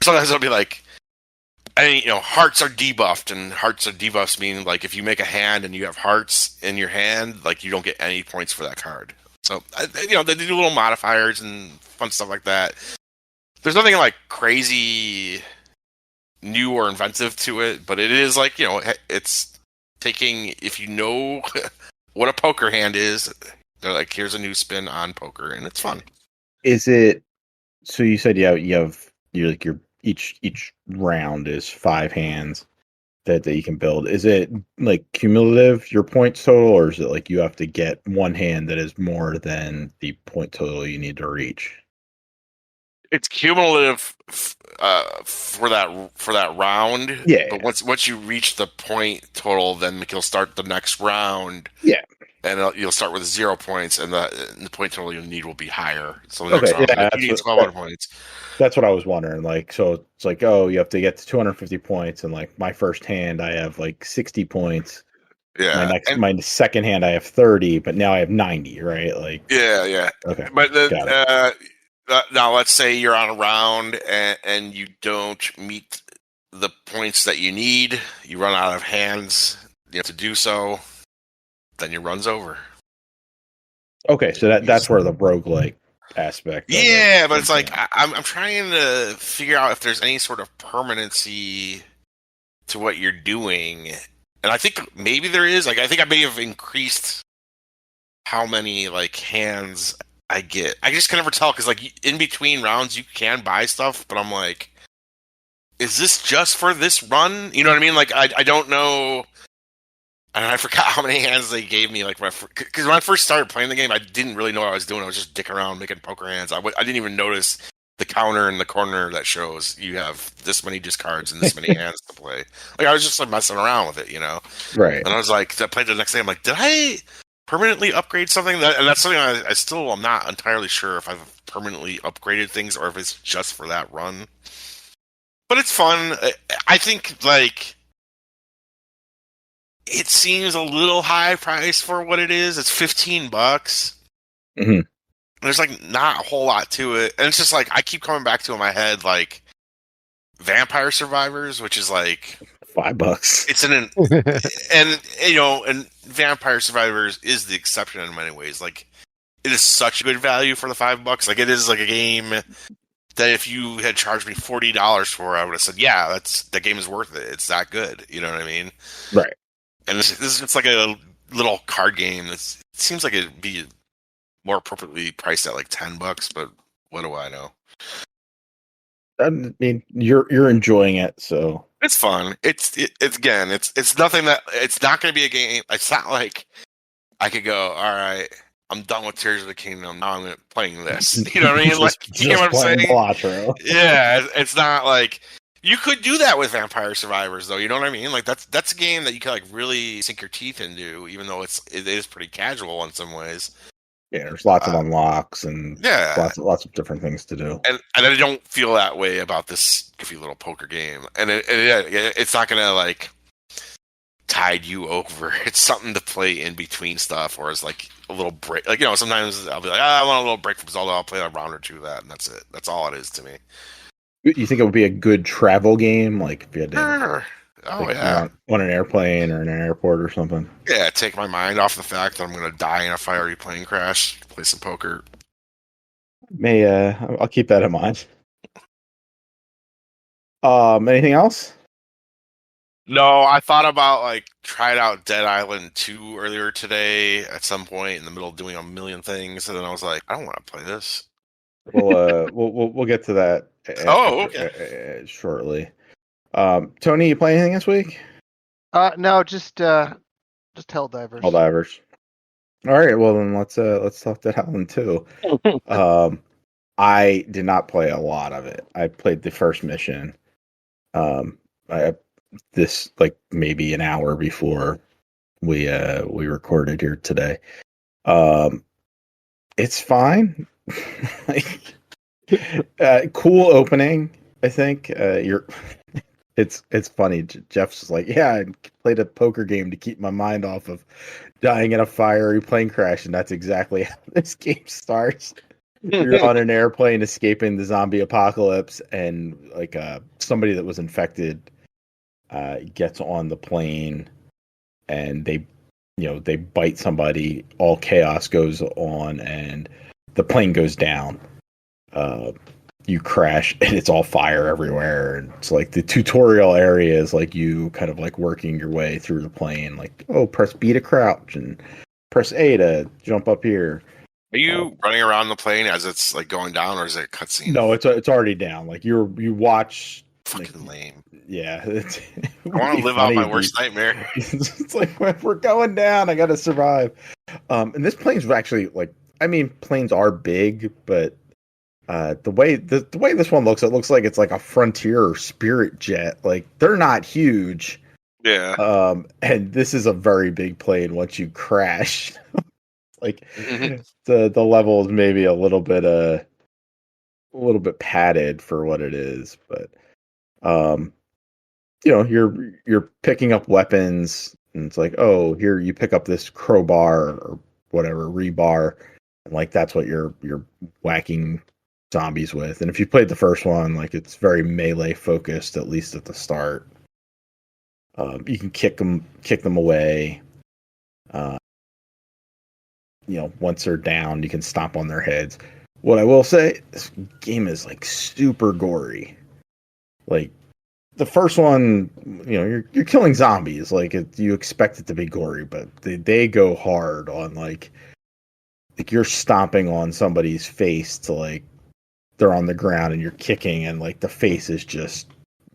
S3: Sometimes it'll be hearts are debuffed, and hearts are debuffs mean if you make a hand and you have hearts in your hand, you don't get any points for that card. So they do little modifiers and fun stuff like that. There's nothing like crazy new or inventive to it, but it is like it's taking, if you know what a poker hand is, they're like, here's a new spin on poker, and it's fun.
S1: Is it? So you said you're like your each round is 5 hands that you can build. Is it like cumulative, your points total, or is it like you have to get one hand that is more than the point total you need to reach?
S3: It's cumulative for that round.
S1: Yeah.
S3: But once you reach the point total, then you'll start the next round.
S1: Yeah.
S3: And you'll start with 0 points, and the point total you need will be higher. So the next
S1: Okay.
S3: round,
S1: Yeah.
S3: you need 1,200 points.
S1: That's what I was wondering. Like, so it's like, oh, you have to get to 250 points, and like my first hand, I have like 60 points.
S3: Yeah.
S1: My second hand, I have 30, but now I have 90. Right? Like.
S3: Yeah.
S1: Okay.
S3: But
S1: Got it.
S3: now let's say you're on a round and you don't meet the points that you need. You run out of hands. You have to do so. Then your run's over.
S1: Okay, so that's where the roguelike aspect.
S3: Yeah, but it's like I'm trying to figure out if there's any sort of permanency to what you're doing, and I think maybe there is. Like, I think I may have increased how many like hands I get. I just can never tell because like in between rounds you can buy stuff, but I'm like, is this just for this run? You know what I mean? Like I don't know. And I forgot how many hands they gave me. Like, because when I first started playing the game, I didn't really know what I was doing. I was just dicking around making poker hands. I didn't even notice the counter in the corner that shows you have this many discards and this many hands to play. Like, I was just like messing around with it,
S1: Right.
S3: And I was like, I played the next day. I'm like, did I permanently upgrade something? And that's something I still am not entirely sure if I've permanently upgraded things or if it's just for that run. But it's fun. I think like. It seems a little high price for what it is. It's $15.
S1: Mm-hmm.
S3: There's like not a whole lot to it, and it's just like I keep coming back to in my head like Vampire Survivors, which is like
S1: $5.
S3: It's and Vampire Survivors is the exception in many ways. Like it is such a good value for the $5. Like it is like a game that if you had charged me $40 for, I would have said, yeah, that game is worth it. It's that good. You know what I mean?
S1: Right.
S3: And it's like a little card game. It seems like it'd be more appropriately priced at like $10, but what do I know?
S1: I mean, you're enjoying it, so
S3: it's fun. It's nothing that it's not going to be a game. It's not like I could go, all right, I'm done with Tears of the Kingdom. Now I'm playing this. You know what I mean? Like, you know what I'm saying?
S1: Balatro.
S3: Yeah, it's not like. You could do that with Vampire Survivors, though. You know what I mean? Like that's a game that you can like really sink your teeth into, even though it is pretty casual in some ways.
S1: Yeah, there's lots of unlocks and lots of different things to do.
S3: And I don't feel that way about this goofy little poker game. And it's not gonna like tide you over. It's something to play in between stuff, or as like a little break. Like sometimes I'll be like, I want a little break from Zelda. I'll play a round or two of that, and that's it. That's all it is to me.
S1: You think it would be a good travel game, like if you had to,
S3: sure.
S1: on an airplane or in an airport or something?
S3: Yeah, take my mind off the fact that I'm going to die in a fiery plane crash. Play some poker.
S1: I'll keep that in mind. Anything else?
S3: No, I thought about like tried out Dead Island 2 earlier today at some point in the middle of doing a million things, and then I was like, I don't want to play this.
S1: We'll get to that.
S3: Okay.
S1: Shortly. Tony, you play anything this week?
S2: No, just Helldivers.
S1: Helldivers. All right, well then let's talk Dead Island 2. I did not play a lot of it. I played the first mission. This like maybe an hour before we recorded here today. It's fine. Cool opening, I think. It's funny. Jeff's just like, yeah, I played a poker game to keep my mind off of dying in a fiery plane crash, and that's exactly how this game starts. You're on an airplane escaping the zombie apocalypse, and like somebody that was infected gets on the plane, and they they bite somebody, all chaos goes on, and the plane goes down. You crash, and it's all fire everywhere. And it's like the tutorial area is like you kind of like working your way through the plane. Like, oh, press B to crouch and press A to jump up here.
S3: Are you running around the plane as it's like going down, or is it a cutscene?
S1: No, it's already down. Like you watch.
S3: Fucking lame.
S1: Yeah,
S3: I want to live out my worst nightmare.
S1: It's like we're going down. I got to survive. And this plane's actually like, I mean, planes are big, but the way this one looks, it looks like it's like a Frontier or Spirit jet. Like they're not huge.
S3: Yeah.
S1: And this is a very big plane. Once you crash, like the level is maybe a little bit padded for what it is, but you're picking up weapons, and it's like, oh, here you pick up this crowbar or whatever rebar, and like that's what you're whacking zombies with. And if you played the first one, like it's very melee focused, at least at the start. You can kick them away. Once they're down, you can stomp on their heads. What I will say, this game is like super gory. Like the first one, you're killing zombies. Like you expect it to be gory, but they go hard on like you're stomping on somebody's face to like they're on the ground and you're kicking, and like the face is just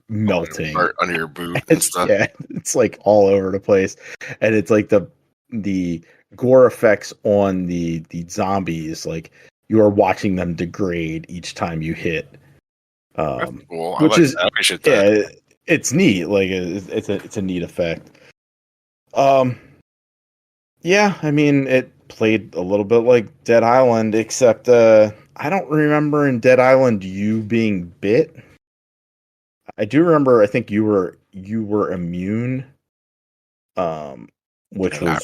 S1: melting
S3: under your boot and stuff.
S1: Yeah, it's like all over the place, and it's like the gore effects on the zombies, like you are watching them degrade each time you hit.
S3: Cool.
S1: Which is,
S3: I appreciate that.
S1: Yeah, it's neat. Like it's a neat effect. Yeah, I mean, it played a little bit like Dead Island, except I don't remember in Dead Island you being bit. I do remember. I think you were immune. Which was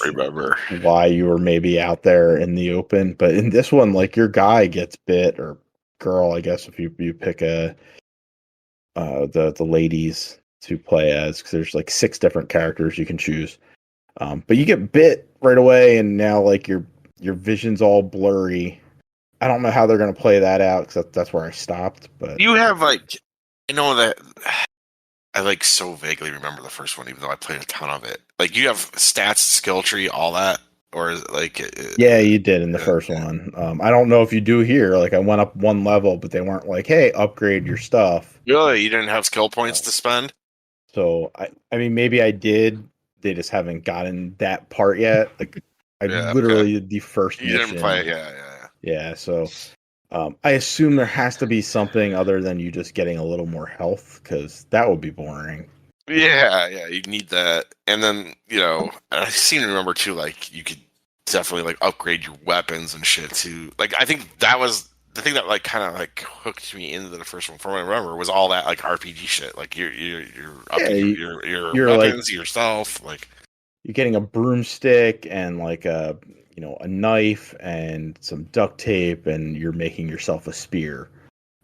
S1: why you were maybe out there in the open. But in this one, like your guy gets bit, or girl, I guess if you pick the ladies to play as, because there's like 6 different characters you can choose. But you get bit right away, and now like your vision's all blurry. I don't know how they're gonna play that out, because that's where I stopped. But
S3: you have like, I know that I like so vaguely remember the first one, even though I played a ton of it. Like you have stats, skill tree, all that, or like
S1: yeah, you did in the first one. I don't know if you do here. Like I went up 1 level, but they weren't like, hey, upgrade your stuff.
S3: Really, you didn't have skill points to spend?
S1: So I mean, maybe I did. They just haven't gotten that part yet. Like I literally did the first
S3: you
S1: mission.
S3: Didn't play, yeah.
S1: So I assume there has to be something other than you just getting a little more health, because that would be boring.
S3: Yeah, you need that. And then, I seem to remember too, like you could definitely like upgrade your weapons and shit too. Like I think that was the thing that like kind of like hooked me into the first one. From what I remember, was all that like RPG shit. Like you're upping your weapons, like, yourself. Like
S1: you're getting a broomstick and like a knife and some duct tape, and you're making yourself a spear.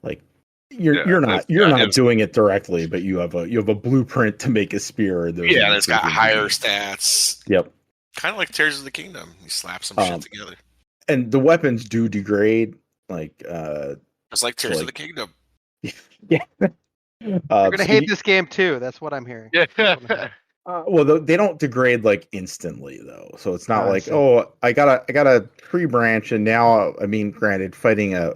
S1: Like you're not doing it directly, but you have a blueprint to make a spear.
S3: And it's got higher stats.
S1: Yep.
S3: Kind of like Tears of the Kingdom. You slap some shit together.
S1: And the weapons do degrade. Like
S3: it's like Tears of the Kingdom.
S1: Yeah.
S2: You're gonna hate this game too. That's what I'm hearing.
S1: Yeah. Well, they don't degrade like instantly though, so it's not like I got a tree branch, and now I mean, granted, fighting a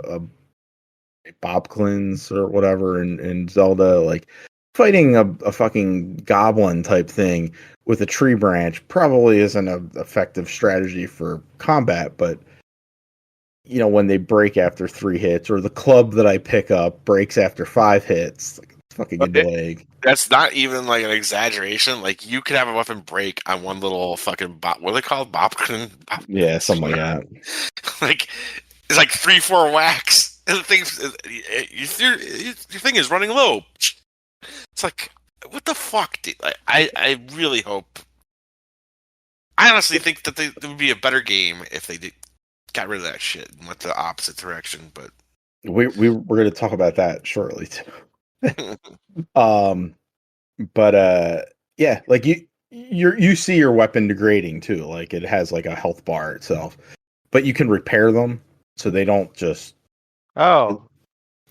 S1: Bobclins or whatever in Zelda, like fighting a fucking goblin type thing with a tree branch probably isn't an effective strategy for combat, but when they break after 3 hits, or the club that I pick up breaks after 5 hits, like, it's fucking annoying.
S3: That's not even like an exaggeration. Like you could have a weapon break on one little fucking what are they called? Bobclin?
S1: Yeah, something like that.
S3: Like it's like 3-4 whacks. And the thing, your thing is running low. It's like, what the fuck, dude? Like, I really hope. I honestly think that it would be a better game if they got rid of that shit and went the opposite direction. But
S1: we're going to talk about that shortly too. But yeah, like you see your weapon degrading too. Like it has like a health bar itself, but you can repair them so they don't just
S2: Oh,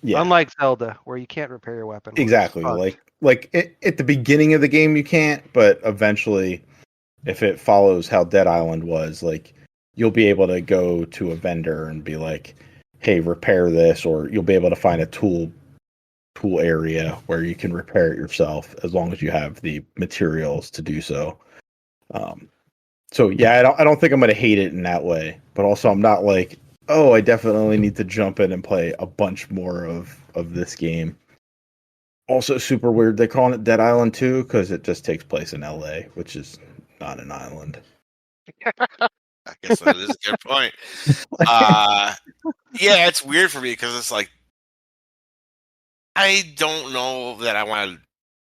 S1: yeah.
S2: unlike Zelda, where you can't repair your weapon, which is
S1: Exactly.
S2: fucked.
S1: At the beginning of the game you can't, but eventually if it follows how Dead Island was, like you'll be able to go to a vendor and be like, "Hey, repair this," or you'll be able to find a tool area where you can repair it yourself as long as you have the materials to do so. Um, so yeah, I don't think I'm gonna hate it in that way, but also I'm not like, oh, I definitely need to jump in and play a bunch more of this game. Also, super weird. They're calling it Dead Island 2 because it just takes place in LA, which is not an island.
S3: I guess that is a good point. Yeah, it's weird for me because it's like I don't know that I want to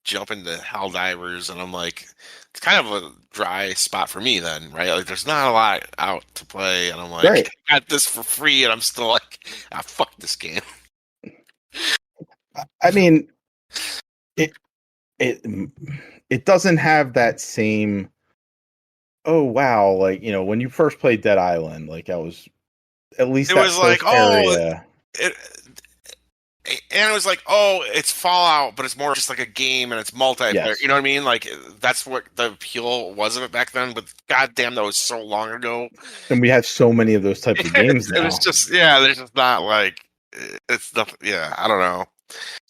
S3: jump into Helldivers, and I'm like, it's kind of a dry spot for me then, right? Like, there's not a lot out to play, and I'm like,
S1: Right.
S3: I got this for free, and I'm still like, fuck this game.
S1: I mean, it it it doesn't have that same. Oh wow! Like when you first played Dead Island, like I was at least
S3: It
S1: that
S3: was like,
S1: first area.
S3: it, and it was like, oh, it's Fallout, but it's more just like a game and it's multiplayer.
S1: Yes,
S3: You know what I mean? Like that's what the appeal was of it back then. But goddamn, that was so long ago.
S1: and we have so many of those types of games
S3: It
S1: now.
S3: was just there's just not like it's nothing. Yeah, I don't know.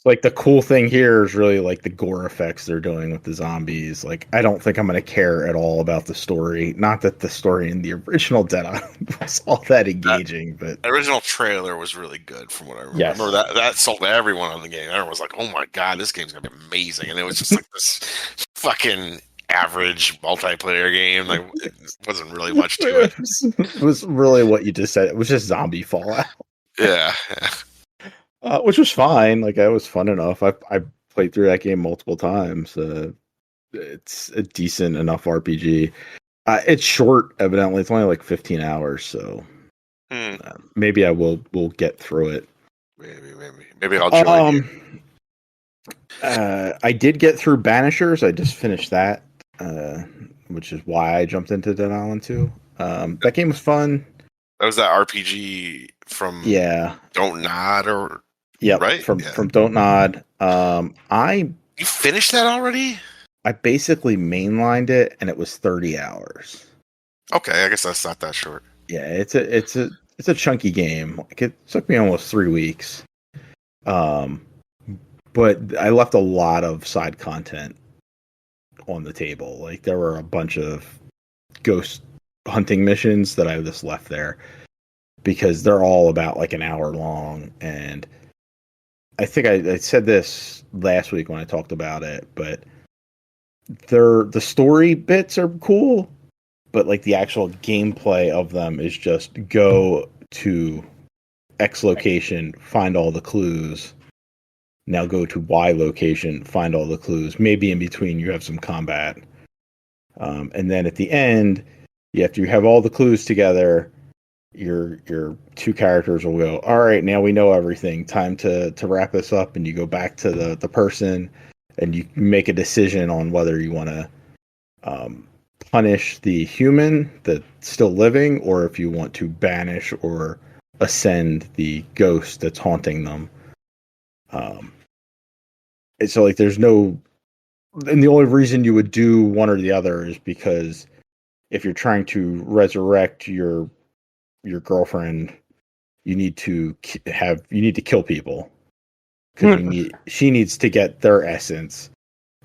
S1: Like the cool thing here is really like the gore effects they're doing with the zombies. Like I don't think I'm going to care at all about the story. Not that the story in the original Dead Island was all that engaging, but
S3: The original trailer was really good from what I remember.
S1: yes.
S3: I remember that sold everyone on the game. Everyone was like, "Oh my god, this game's gonna be amazing!" And it was just like this fucking average multiplayer game. Like it wasn't really much to it.
S1: It was really what you just said. It was just zombie Fallout,
S3: Yeah.
S1: which was fine. Like it was fun enough. I played through that game multiple times. It's a decent enough RPG. It's short, evidently. It's only like 15 hours, so maybe I will get through it.
S3: Maybe I'll join you.
S1: I did get through Banishers. I just finished that, which is why I jumped into Dead Island 2. That game was fun.
S3: That was that RPG from Don't Nod or right
S1: from Don't Nod.
S3: You finished that already?
S1: I basically mainlined it, and it was 30 hours.
S3: Okay, I guess that's not that short.
S1: Yeah, it's a chunky game. Like it took me almost 3 weeks. But I left a lot of side content on the table. Like there were a bunch of ghost hunting missions that I just left there because they're all about like an hour long. And I think I said this last week when I talked about it, but the story bits are cool, but like the actual gameplay of them is just go to X location, find all the clues. Now go to Y location, find all the clues. Maybe in between you have some combat. And then at the end, after you have all the clues together, your two characters will go, all right, now we know everything. Time to wrap this up. And you go back to the person and you make a decision on whether you want to punish the human that's still living or if you want to banish or ascend the ghost that's haunting them. So like there's no, and the only reason you would do one or the other is because if you're trying to resurrect your girlfriend, you need to kill people because she needs to get their essence,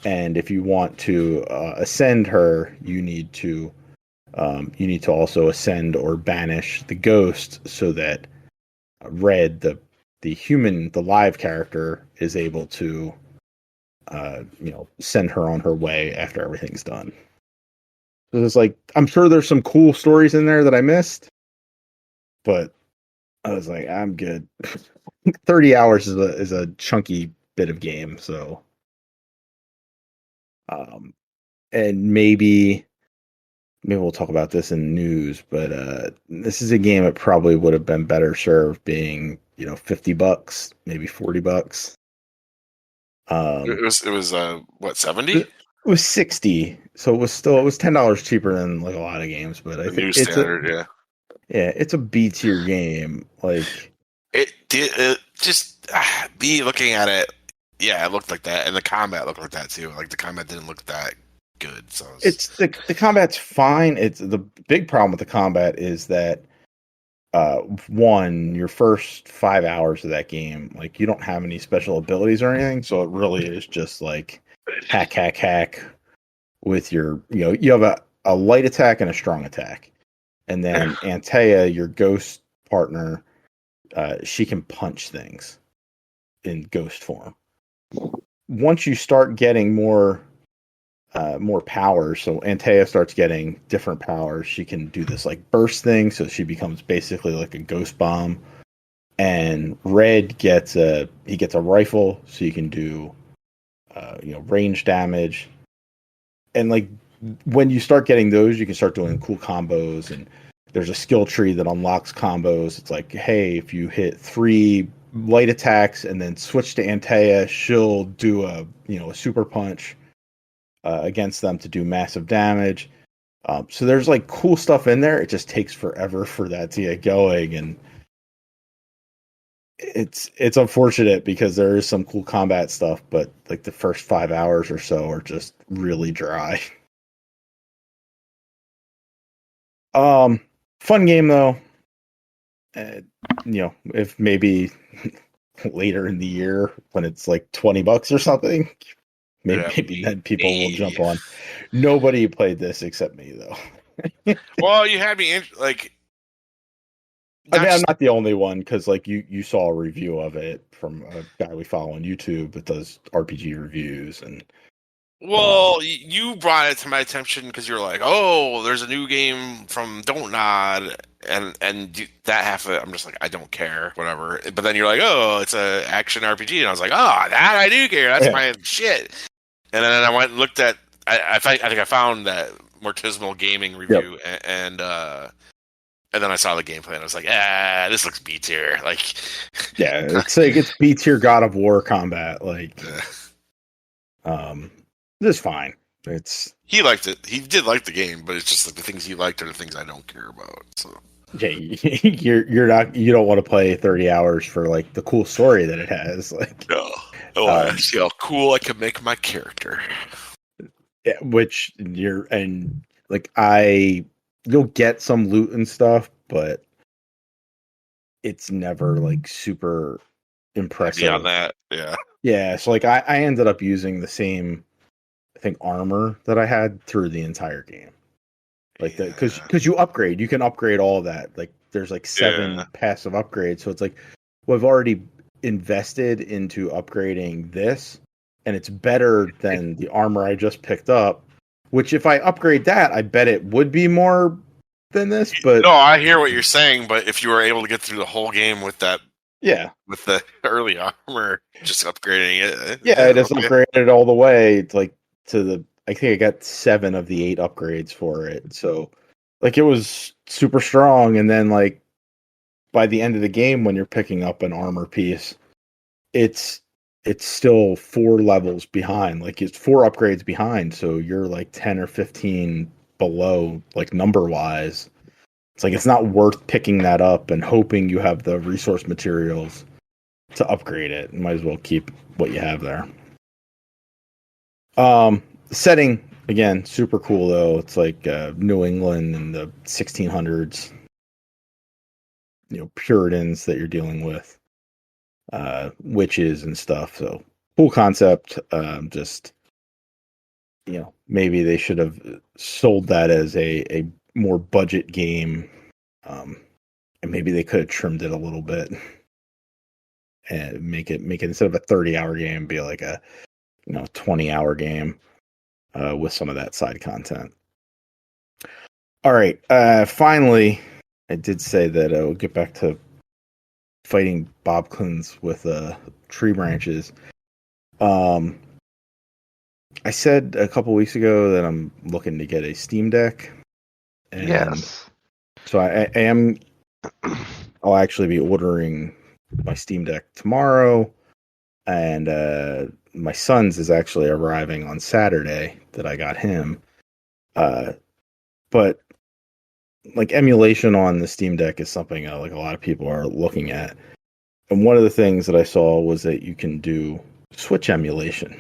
S1: and if you want to ascend her, you need to also ascend or banish the ghost so that Red, the human, the live character, is able to send her on her way after everything's done. So it's like, I'm sure there's some cool stories in there that I missed, but I was like, I'm good. 30 hours is a chunky bit of game, so and maybe we'll talk about this in news, but this is a game that probably would have been better served being, $50, maybe $40.
S3: It was what, 70?
S1: It was 60, so it was $10 cheaper than like a lot of games, but I
S3: The
S1: think
S3: new standard, yeah.
S1: it's a B tier game. Like
S3: It did just be looking at it. Yeah, it looked like that, and the combat looked like that too. Like the combat didn't look that good. So
S1: it's the combat's fine. It's the big problem with the combat is that one, your first 5 hours of that game, like you don't have any special abilities or anything, so it really is just like hack with your you have a light attack and a strong attack. And then Antea, your ghost partner, she can punch things in ghost form. Once you start getting more power, so Antea starts getting different powers. She can do this like burst thing, so she becomes basically like a ghost bomb. And Red gets a rifle, so you can do range damage. And like when you start getting those, you can start doing cool combos, and there's a skill tree that unlocks combos. It's like, hey, if you hit 3 light attacks and then switch to Antea, she'll do a super punch against them to do massive damage. So there's like cool stuff in there. It just takes forever for that to get going, and it's unfortunate because there is some cool combat stuff, but like the first 5 hours or so are just really dry. Fun game though. If maybe later in the year when it's like $20 or something, maybe then people will jump on. Nobody played this except me though.
S3: Well, you had me like.
S1: I mean, I'm not the only one because like you saw a review of it from a guy we follow on YouTube that does RPG reviews and.
S3: Well, you brought it to my attention because you're like, "Oh, there's a new game from Don't Nod," and that half of it, I'm just like, I don't care, whatever. But then you're like, "Oh, it's a action RPG," and I was like, "Oh, that I do care. That's my shit." And then I went and looked at, I think I found that Mortismal Gaming review, and then I saw the gameplay and I was like, this looks B tier. Like,
S1: yeah, it's B tier God of War combat. Like, it's fine.
S3: He liked it. He did like the game, but it's just like the things he liked are the things I don't care about. So
S1: yeah, you don't want to play 30 hours for like the cool story that it has. Like,
S3: no. I see how cool I can make my character.
S1: Yeah, which you'll get some loot and stuff, but it's never like super impressive.
S3: Beyond that, yeah.
S1: Yeah, so like I ended up using the same, I think, armor that I had through the entire game. Like because you can upgrade all of that. Like there's like 7 passive upgrades, so it's like, well, I've already invested into upgrading this, and it's better than the armor I just picked up. Which, if I upgrade that, I bet it would be more than this. But
S3: no, I hear what you're saying. But if you were able to get through the whole game with that, with the early armor, just upgrading it,
S1: I just upgraded it all the way, like to the. I think I got 7 of the 8 upgrades for it. So, like, it was super strong. And then, like, by the end of the game, when you're picking up an armor piece, it's still 4 levels behind. Like, it's 4 upgrades behind. So you're like 10 or 15 below, like, number wise. It's like, it's not worth picking that up and hoping you have the resource materials to upgrade it. You might as well keep what you have there. Setting, again, super cool though. It's like New England in the 1600s. Puritans that you're dealing with, witches and stuff. So cool concept. Just maybe they should have sold that as a more budget game, and maybe they could have trimmed it a little bit and make it instead of a 30-hour game, be like a 20-hour game with some of that side content. All right, finally, I did say that we'll get back to fighting bobclins with tree branches. I said a couple weeks ago that I'm looking to get a Steam Deck. And
S2: yes.
S1: So I am. I'll actually be ordering my Steam Deck tomorrow. and my son's is actually arriving on Saturday that I got him. But like emulation on the Steam Deck is something like a lot of people are looking at. And one of the things that I saw was that you can do Switch emulation.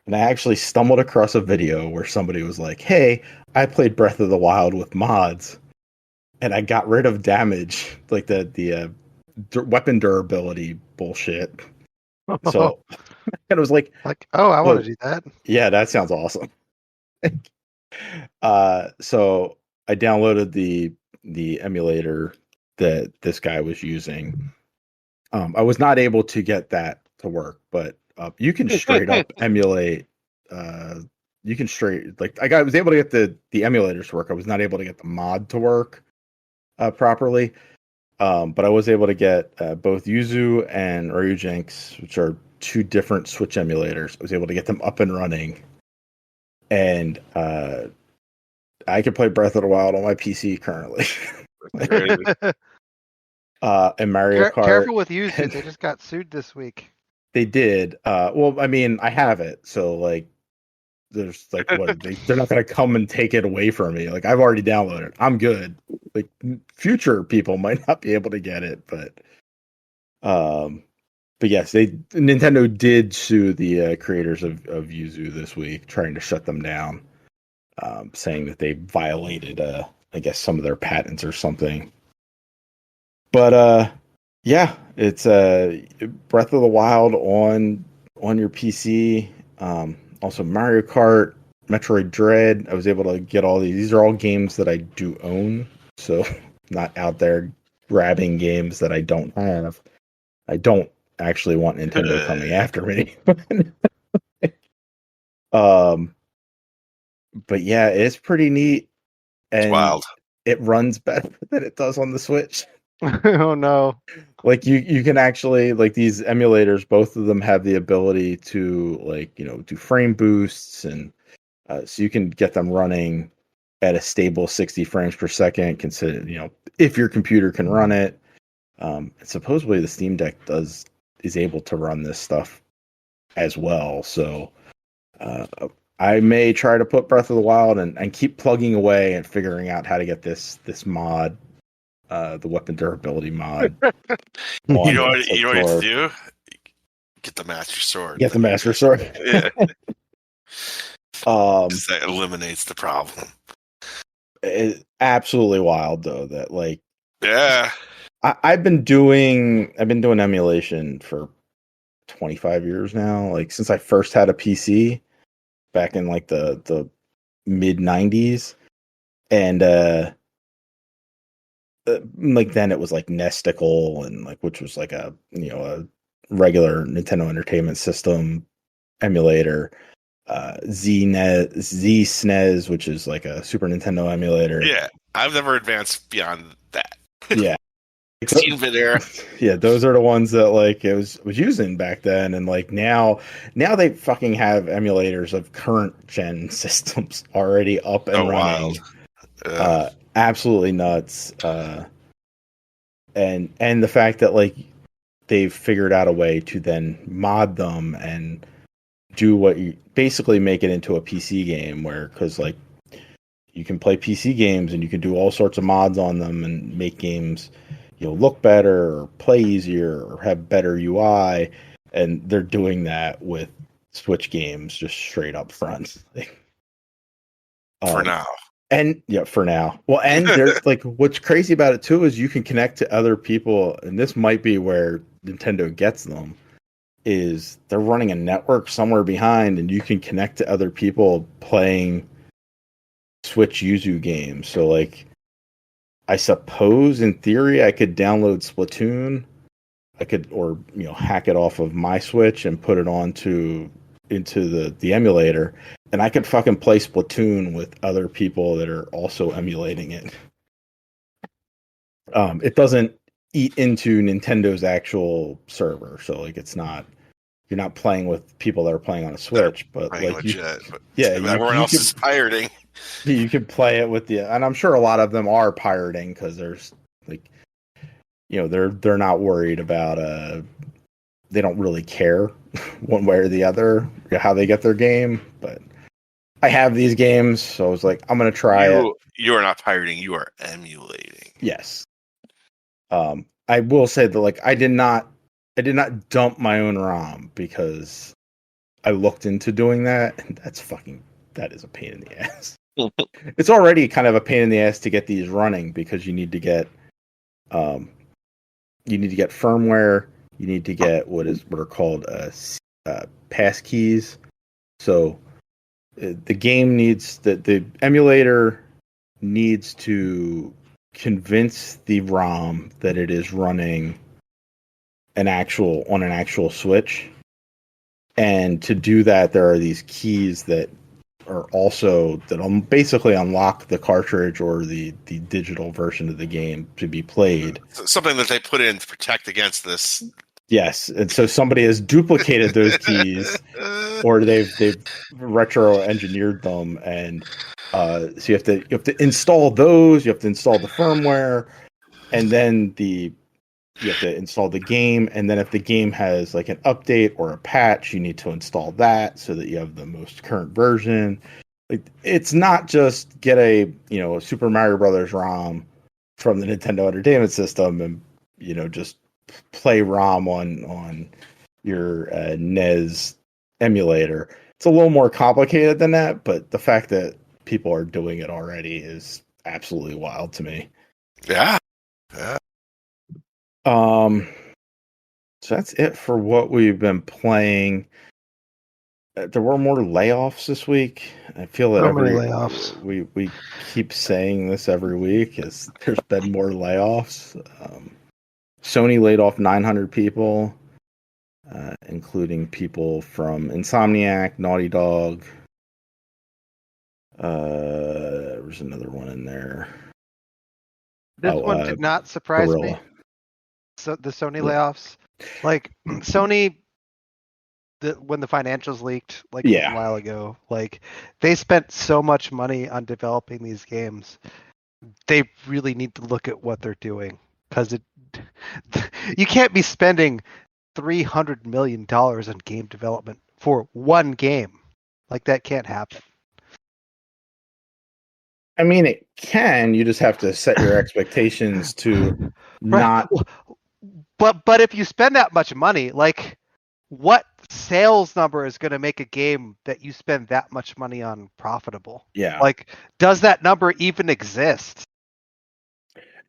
S1: And I actually stumbled across a video where somebody was like, "Hey, I played Breath of the Wild with mods, and I got rid of damage, like the weapon durability bullshit." So and it was like,
S2: oh, I want
S1: "Oh,
S2: to do that."
S1: yeah, that sounds awesome." So I downloaded the emulator that this guy was using. I was not able to get that to work, but you can straight up emulate. Uh, you can straight like I was able to get the emulators to work. I was not able to get the mod to work properly, but I was able to get both Yuzu and Ryujinx, which are two different Switch emulators. I was able to get them up and running, and I can play Breath of the Wild on my PC currently. And Mario Kart.
S2: Careful with Yuzu. They just got sued this week.
S1: They did. Well, I mean, I have it, so like, there's like, what they're not gonna come and take it away from me. Like, I've already downloaded it. I'm good. Like, future people might not be able to get it, but yes, Nintendo did sue the creators of Yuzu this week, trying to shut them down, saying that they violated, I guess, some of their patents or something. But yeah, it's Breath of the Wild on your PC. Also Mario Kart, Metroid Dread. I was able to get all these. These are all games that I do own, so not out there grabbing games that I don't have. I don't actually want Nintendo coming after me. But yeah, it's pretty neat, and
S3: it's wild.
S1: It runs better than it does on the Switch.
S2: Oh no.
S1: Like you can actually, like, these emulators, both of them have the ability to, like, do frame boosts, and so you can get them running at a stable 60 frames per second, consider, if your computer can run it. And supposedly the Steam Deck is able to run this stuff as well. So I may try to put Breath of the Wild and keep plugging away and figuring out how to get this mod, the weapon durability mod.
S3: You know what you have to do? Get the Master Sword.
S1: Get the Master Sword.
S3: Yeah. That eliminates the problem.
S1: It's absolutely wild, though, that, like,
S3: yeah,
S1: I've been doing emulation for 25 years now, like since I first had a PC back in like the mid 90s, and like then it was like Nesticle, and like, which was like a regular Nintendo Entertainment System emulator, Z-SNES, which is like a Super Nintendo emulator.
S3: Yeah, I've never advanced beyond that.
S1: Yeah.
S3: 16-bit era.
S1: Yeah, those are the ones that, like, it was using back then, and like now they fucking have emulators of current gen systems already up and running. Absolutely nuts. And the fact that, like, they've figured out a way to then mod them and do what you basically make it into a PC game, where, because like you can play PC games and you can do all sorts of mods on them and make games look better or play easier or have better UI, and they're doing that with Switch games just straight up front.
S3: For now.
S1: And yeah, for now. Well, and there's like, what's crazy about it too is you can connect to other people, and this might be where Nintendo gets them, is they're running a network somewhere behind, and you can connect to other people playing Switch Yuzu games. So like, I suppose in theory I could download Splatoon. I could, or hack it off of my Switch and put it into the emulator, and I could fucking play Splatoon with other people that are also emulating it. It doesn't eat into Nintendo's actual server, so like, it's not, you're not playing with people that are playing on a Switch, but like
S3: legit,
S1: everyone
S3: else is pirating.
S1: You could play it with and I'm sure a lot of them are pirating, because there's like, they're not worried about they don't really care one way or the other how they get their game. But I have these games, so I was like, I'm gonna try it.
S3: You are not pirating. You are emulating.
S1: Yes. I will say that like I did not dump my own ROM because I looked into doing that, and that is a pain in the ass. It's already kind of a pain in the ass to get these running because you need to get firmware, you need to get what are called pass keys. So the game needs the emulator needs to convince the ROM that it is running an actual switch. And to do that, there are these keys that are also that basically unlock the cartridge or the digital version of the game to be played.
S3: Something that they put in to protect against this.
S1: Yes, and so somebody has duplicated those keys, or they've retro engineered them, and so you have to install those. You have to install the firmware, and then you have to install the game, and then if the game has like an update or a patch, you need to install that so that you have the most current version. Like it's not just get a Super Mario Brothers ROM from the Nintendo Entertainment System and just play ROM on your NES emulator. It's a little more complicated than that, but the fact that people are doing it already is absolutely wild to me.
S3: Yeah.
S1: So that's it for what we've been playing. There were more layoffs this week. I feel that
S2: many layoffs.
S1: We keep saying this every week. Is there's been more layoffs. Sony laid off 900 people, including people from Insomniac, Naughty Dog. There was another one in there.
S2: This one did not surprise me. So the Sony layoffs, like Sony, when the financials leaked like a while ago, like they spent so much money on developing these games. They really need to look at what they're doing because you can't be spending $300 million on game development for one game. Like that can't happen.
S1: I mean, it can. You just have to set your expectations to not.
S2: But if you spend that much money, like what sales number is going to make a game that you spend that much money on profitable?
S1: Yeah.
S2: Like, does that number even exist?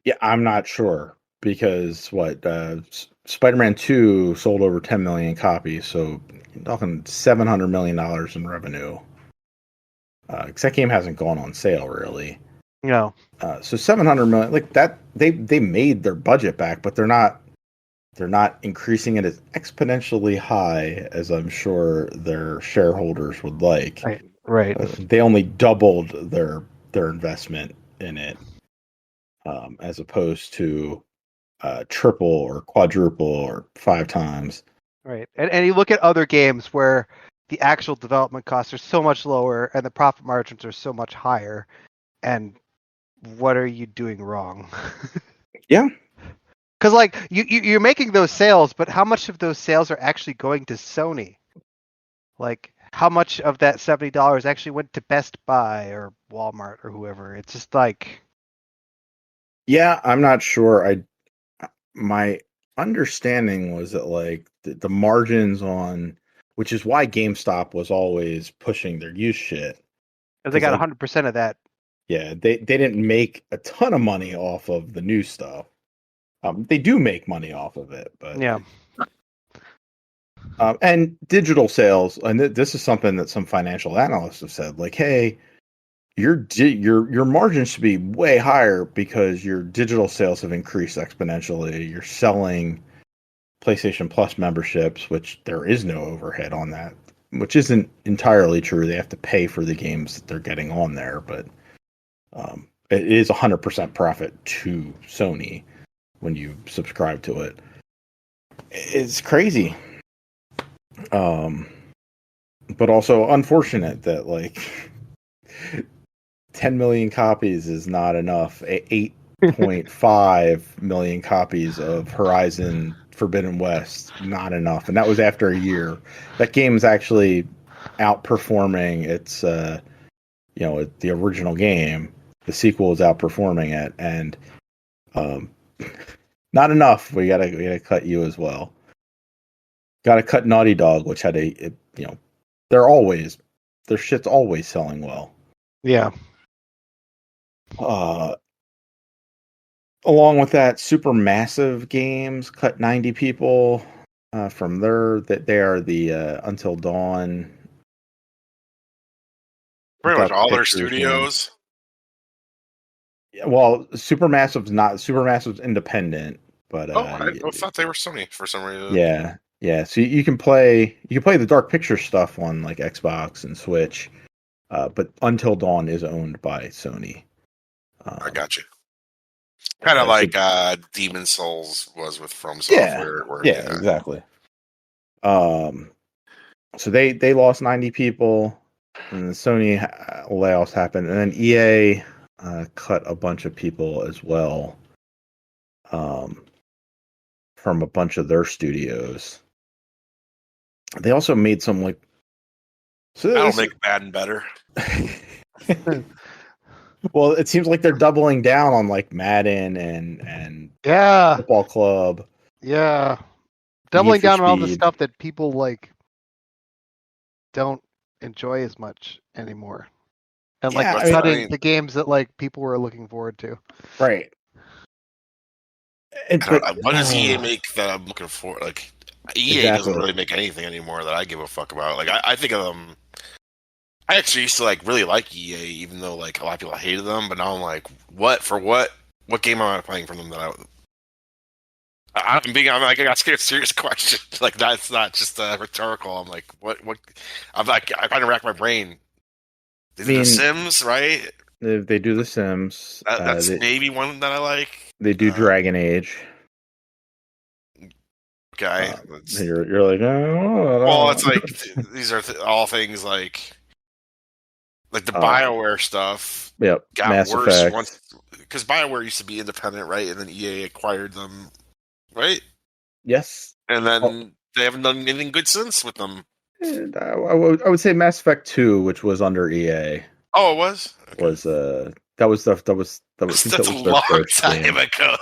S1: Yeah, I'm not sure because Spider-Man 2 sold over 10 million copies, so you're talking $700 million in revenue. Because that game hasn't gone on sale really.
S2: No.
S1: So 700 million, like that, they made their budget back, but they're not increasing it as exponentially high as I'm sure their shareholders would like.
S2: Right.
S1: They only doubled their investment in it, as opposed to triple or quadruple or 5 times.
S2: Right. And you look at other games where the actual development costs are so much lower and the profit margins are so much higher. And what are you doing wrong?
S1: Yeah.
S2: Because like you're making those sales, but how much of those sales are actually going to Sony? Like how much of that $70 actually went to Best Buy or Walmart or whoever? It's just like,
S1: yeah, I'm not sure. My understanding was that like the margins on, which is why GameStop was always pushing their used shit.
S2: They got 100% of that.
S1: Yeah, they didn't make a ton of money off of the new stuff. They do make money off of it, but
S2: yeah.
S1: And digital sales, and this is something that some financial analysts have said, like, hey, your margins should be way higher because your digital sales have increased exponentially. You're selling PlayStation Plus memberships, which there is no overhead on that, which isn't entirely true. They have to pay for the games that they're getting on there, but it is 100% profit to Sony when you subscribe to it. It's crazy. But also unfortunate that like 10 million copies is not enough. 1.5 million copies of Horizon Forbidden West. Not enough, and that was after a year. That game's actually outperforming its, the original game. The sequel is outperforming it, and not enough. We gotta cut you as well. Got to cut Naughty Dog, which had their shit's always selling well.
S2: Yeah.
S1: Along with that, Supermassive Games cut 90 people from they are the Until Dawn.
S3: Pretty much all their
S1: Pictures,
S3: studios.
S1: Well, Supermassive's independent, but
S3: I thought they were Sony for some reason.
S1: Yeah. So you can play the Dark Pictures stuff on like Xbox and Switch, but Until Dawn is owned by Sony.
S3: I got you. Kind of like Demon Souls was with From Software.
S1: Yeah, exactly. So they lost 90 people, and the Sony layoffs happened, and then EA cut a bunch of people as well, from a bunch of their studios. They also made some like.
S3: So that'll make Madden better.
S1: Well, it seems like they're doubling down on like Madden and Football Club.
S2: Yeah. Doubling down on all the stuff that people like don't enjoy as much anymore. And cutting the games that like people were looking forward to.
S1: Right.
S3: What does EA make that I'm looking for? Like EA doesn't really make anything anymore that I give a fuck about. Like I think of them. I actually used to like really like EA, even though like a lot of people hated them. But now I'm like, what game am I playing from them that I'm like, I got a serious question. Like that's not just rhetorical. I'm like, what? I'm like, I'm trying to rack my brain. They do The Sims, right?
S1: They do The Sims.
S3: That's maybe one that I like.
S1: They do Dragon Age.
S3: Okay,
S1: you're like, oh.
S3: Well, it's like these are all things like the BioWare stuff.
S1: Yep,
S3: got
S1: Mass
S3: worse
S1: Effect.
S3: Once because BioWare used to be independent, right? And then EA acquired them, right?
S1: Yes,
S3: and then they haven't done anything good since with them.
S1: I would say Mass Effect 2, which was under EA.
S3: Oh, it was.
S1: Okay. Was that was
S3: that's a long time ago.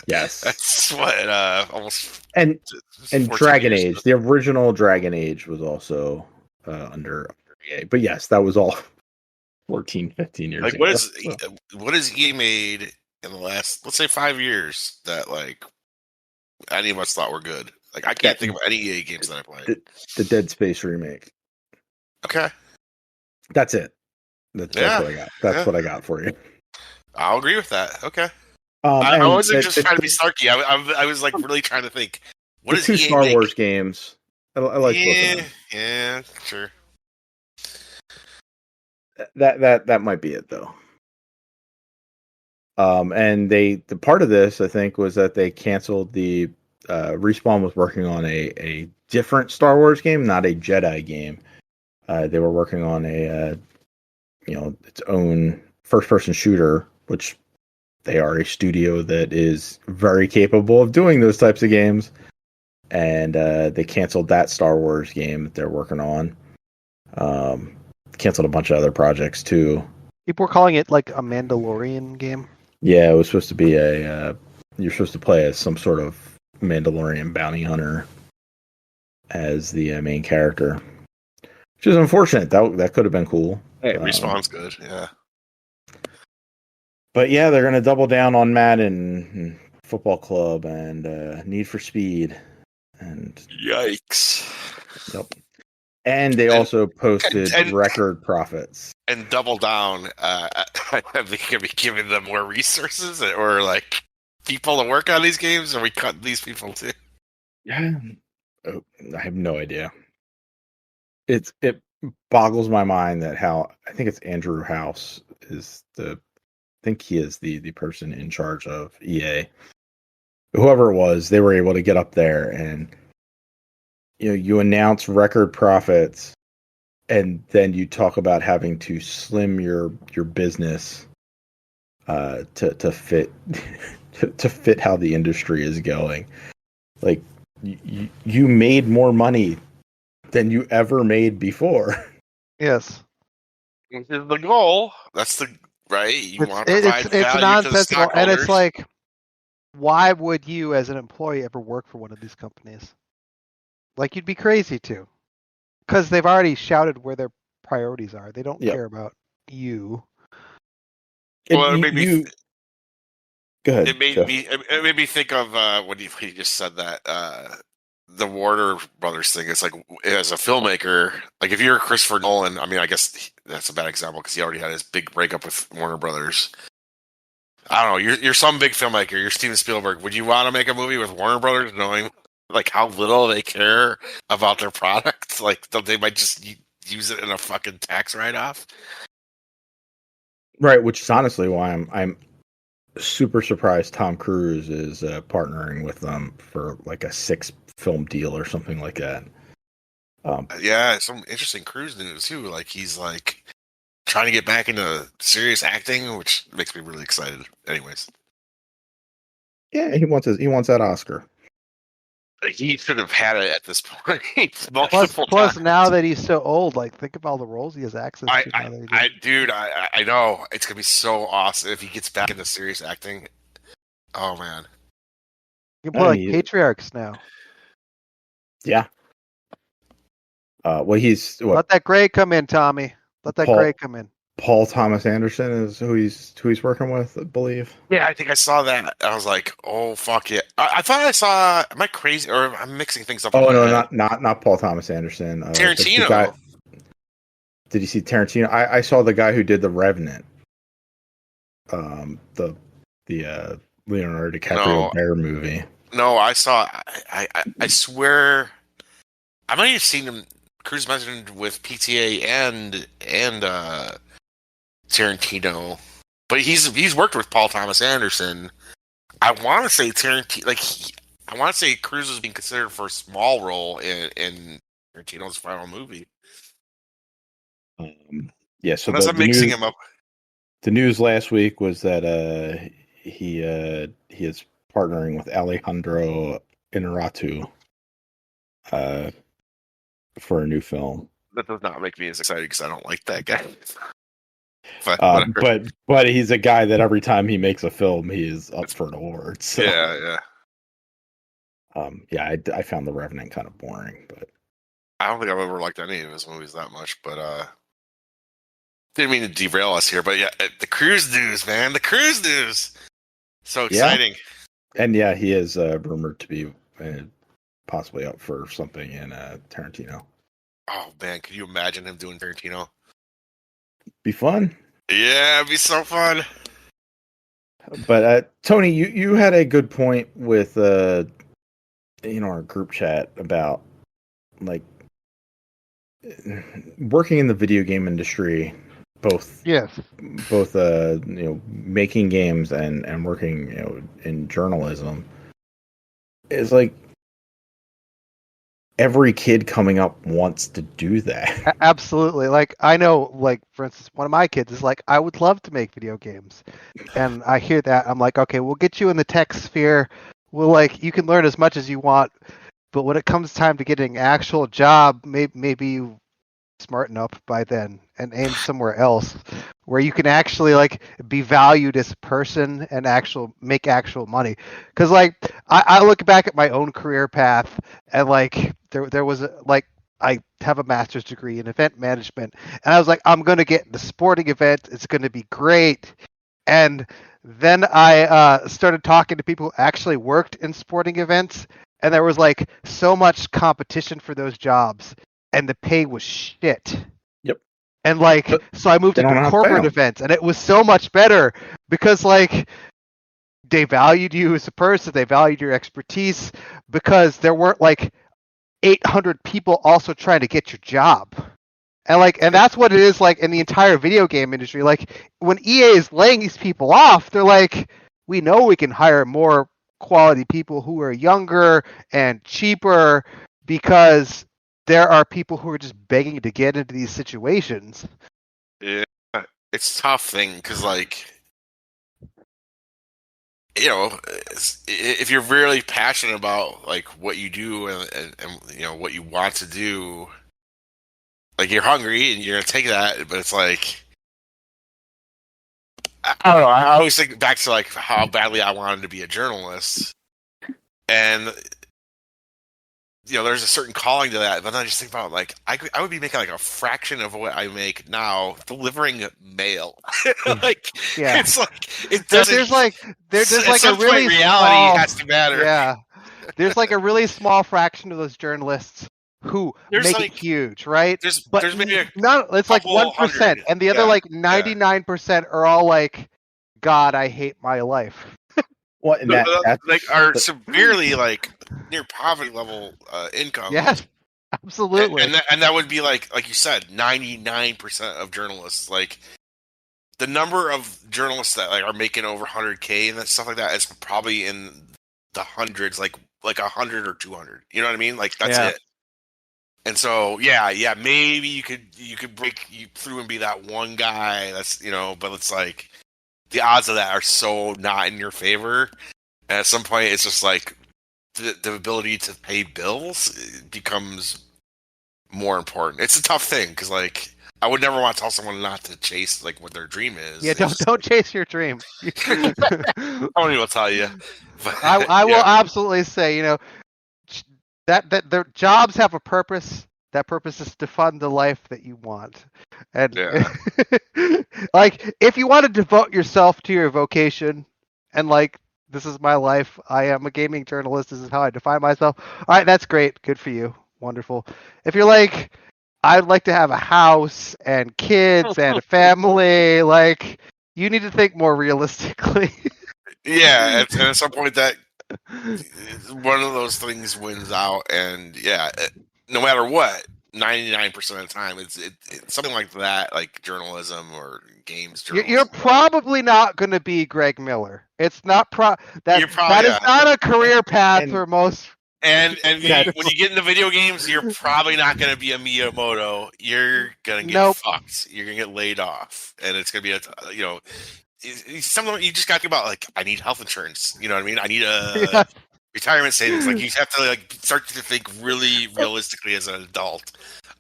S1: Yes,
S3: that's what almost
S1: and Dragon Age. The original Dragon Age was also under EA, but yes, that was all 14, 15 years ago.
S3: What has EA made in the last, let's say, 5 years that like any of us thought were good? Like I can't think of any EA games that I played.
S1: The Dead Space remake.
S3: Okay,
S1: that's it. That's what I got. That's what I got for you.
S3: I'll agree with that. Okay. I wasn't just trying to be snarky. I was like really trying to think. What is
S1: 2 Star Wars games? I like both of them.
S3: Yeah, sure.
S1: That might be it though. And the part of this I think was that they canceled the Respawn was working on a different Star Wars game, not a Jedi game. They were working on a its own first-person shooter, which they are a studio that is very capable of doing those types of games. And they canceled that Star Wars game that they're working on. Canceled a bunch of other projects too.
S2: People were calling it like a Mandalorian game.
S1: Yeah, it was supposed to be you're supposed to play as some sort of Mandalorian bounty hunter as the main character, which is unfortunate. That could have been cool.
S3: Hey, Respawn's good, yeah.
S1: But yeah, they're going to double down on Madden and Football Club and Need for Speed. And
S3: yikes!
S1: Yep. And they also posted record profits.
S3: And double down. I think going to be giving them more resources or like people to work on these games, or we cut these people too.
S1: Yeah, I have no idea. It boggles my mind that I think it's Andrew House is I think he is the person in charge of EA. Whoever it was, they were able to get up there and you announce record profits, and then you talk about having to slim your business to fit to fit how the industry is going. Like you made more money than you ever made before.
S2: Yes.
S3: Which is the goal. That's the right. You want to
S2: It's
S3: provide value to the
S2: nonsensical, and it's
S3: stockholders.
S2: like, why would you, as an employee, ever work for one of these companies? Like, you'd be crazy to, because they've already shouted where their priorities are. They don't
S1: Yep.
S2: care about you.
S3: Well,
S1: Go ahead,
S3: it made
S1: Jeff.
S3: it made me think of when you just said that the Warner Brothers thing. It's like, as a filmmaker, like if you're Christopher Nolan, I mean, I guess that's a bad example because he already had his big breakup with Warner Brothers. I don't know. You're some big filmmaker. You're Steven Spielberg. Would you want to make a movie with Warner Brothers, knowing like how little they care about their product? Like they might just use it in a fucking tax write-off.
S1: Right, which is honestly why I'm super surprised Tom Cruise is partnering with them for like a 6-film deal or something like that.
S3: Yeah, some interesting Cruise news too. Like he's like trying to get back into serious acting, which makes me really excited. Anyways,
S1: yeah, he wants that Oscar.
S3: he should have had it at this point
S2: Plus,
S3: multiple times.
S2: now that he's so old, like, think of all the roles he has access to now that
S3: I know it's gonna be so awesome if he gets back into serious acting. Oh man,
S2: you can play like patriarchs now.
S1: Yeah. Well, he's what?
S2: Let that gray come in, Tommy. Let that gray come in.
S1: Paul Thomas Anderson is who he's working with, I believe.
S3: Yeah, I think I saw that. I was like, oh fuck it. I thought I saw. Am I crazy or I'm mixing things up?
S1: Oh no, not Paul Thomas Anderson.
S3: Tarantino.
S1: Did you see Tarantino? I saw the guy who did The Revenant. The Leonardo DiCaprio bear movie.
S3: No, I saw. I swear, I might have seen him. Cruise mentioned with PTA and Tarantino, but he's worked with Paul Thomas Anderson. I want to say Tarantino, I want to say Cruise was being considered for a small role in Tarantino's final movie.
S1: Yeah, so
S3: unless I'm mixing him up.
S1: The news last week was that he is partnering with Alejandro Inarritu for a new film.
S3: That does not make me as excited because I don't like that guy.
S1: But he's a guy that every time he makes a film, he is up for an award. So.
S3: Yeah.
S1: I found The Revenant kind of boring, but
S3: I don't think I've ever liked any of his movies that much. But didn't mean to derail us here, but yeah, the Cruise news, man, the Cruise news, so exciting.
S1: Yeah. And yeah, he is rumored to be possibly up for something in Tarantino.
S3: Oh man, could you imagine him doing Tarantino?
S1: Be fun.
S3: Yeah, it'd be so fun.
S1: But Tony, you had a good point with our group chat about like working in the video game industry, both making games and working in journalism is like every kid coming up wants to do that.
S2: Absolutely. Like, I know, like, for instance, one of my kids is like, I would love to make video games. And I hear that. I'm like, okay, we'll get you in the tech sphere. You can learn as much as you want. But when it comes time to getting an actual job, maybe you smarten up by then and aim somewhere else where you can actually be valued as a person and make actual money. Because I look back at my own career path and there was I have a master's degree in event management, and I was like, I'm going to get the sporting event. It's going to be great. And then I started talking to people who actually worked in sporting events, and there was so much competition for those jobs, and the pay was shit.
S1: Yep.
S2: And so I moved into corporate events, and it was so much better because they valued you as a person, they valued your expertise, because there weren't 800 people also trying to get your job. And that's what it is in the entire video game industry. When EA is laying these people off, they're like, we know we can hire more quality people who are younger and cheaper because there are people who are just begging to get into these situations.
S3: Yeah, it's a tough thing because you know, if you're really passionate about like what you do and you know what you want to do, like you're hungry and you're gonna take that, but it's like I don't know. I always think back to like how badly I wanted to be a journalist, and you know, there's a certain calling to that. But then I just think about like I would be making like a fraction of what I make now delivering mail. Like
S2: Yeah.
S3: it's like it doesn't.
S2: There's like
S3: at
S2: a
S3: some
S2: really
S3: point, reality
S2: small,
S3: has to matter.
S2: yeah. There's like a really small fraction of those journalists who
S3: There's
S2: make
S3: like
S2: it huge, right? But
S3: there's maybe a
S2: not. It's like
S3: couple
S2: 1%,
S3: hundred.
S2: and the other
S3: Yeah,
S2: like
S3: yeah.
S2: 99% are all like, God, I hate my life.
S1: Well, and that's
S3: Like are severely like near poverty level income.
S2: Yes, absolutely.
S3: And that would be like you said, 99% of journalists. Like the number of journalists that like are making over 100K and that stuff like that is probably in the hundreds, like 100 or 200. You know what I mean? Like that's
S2: Yeah.
S3: it. And so yeah, maybe you could break you through and be that one guy. That's but it's like the odds of that are so not in your favor. And at some point, it's just like the ability to pay bills becomes more important. It's a tough thing because like I would never want to tell someone not to chase like what their dream is.
S2: Yeah, don't chase your dream.
S3: Tony will tell you. But,
S2: I will absolutely say, that their jobs have a purpose. That purpose is to fund the life that you want. And like if you want to devote yourself to your vocation and like this is my life, I am a gaming journalist, this is how I define myself. All right, that's great. Good for you. Wonderful. If you're like I'd like to have a house and kids and a family, like you need to think more realistically.
S3: yeah, and at some point that one of those things wins out, and no matter what, 99% of the time, it's something like that, like journalism or games journalism.
S2: You're probably not going to be Greg Miller. It's not that is not a career path for most.
S3: And when you get into video games, you're probably not going to be a Miyamoto. You're going to get fucked. You're going to get laid off, and it's going to be something you just got to think about. Like, I need health insurance. You know what I mean? I need a retirement savings. Like, you have to like start to think really realistically as an adult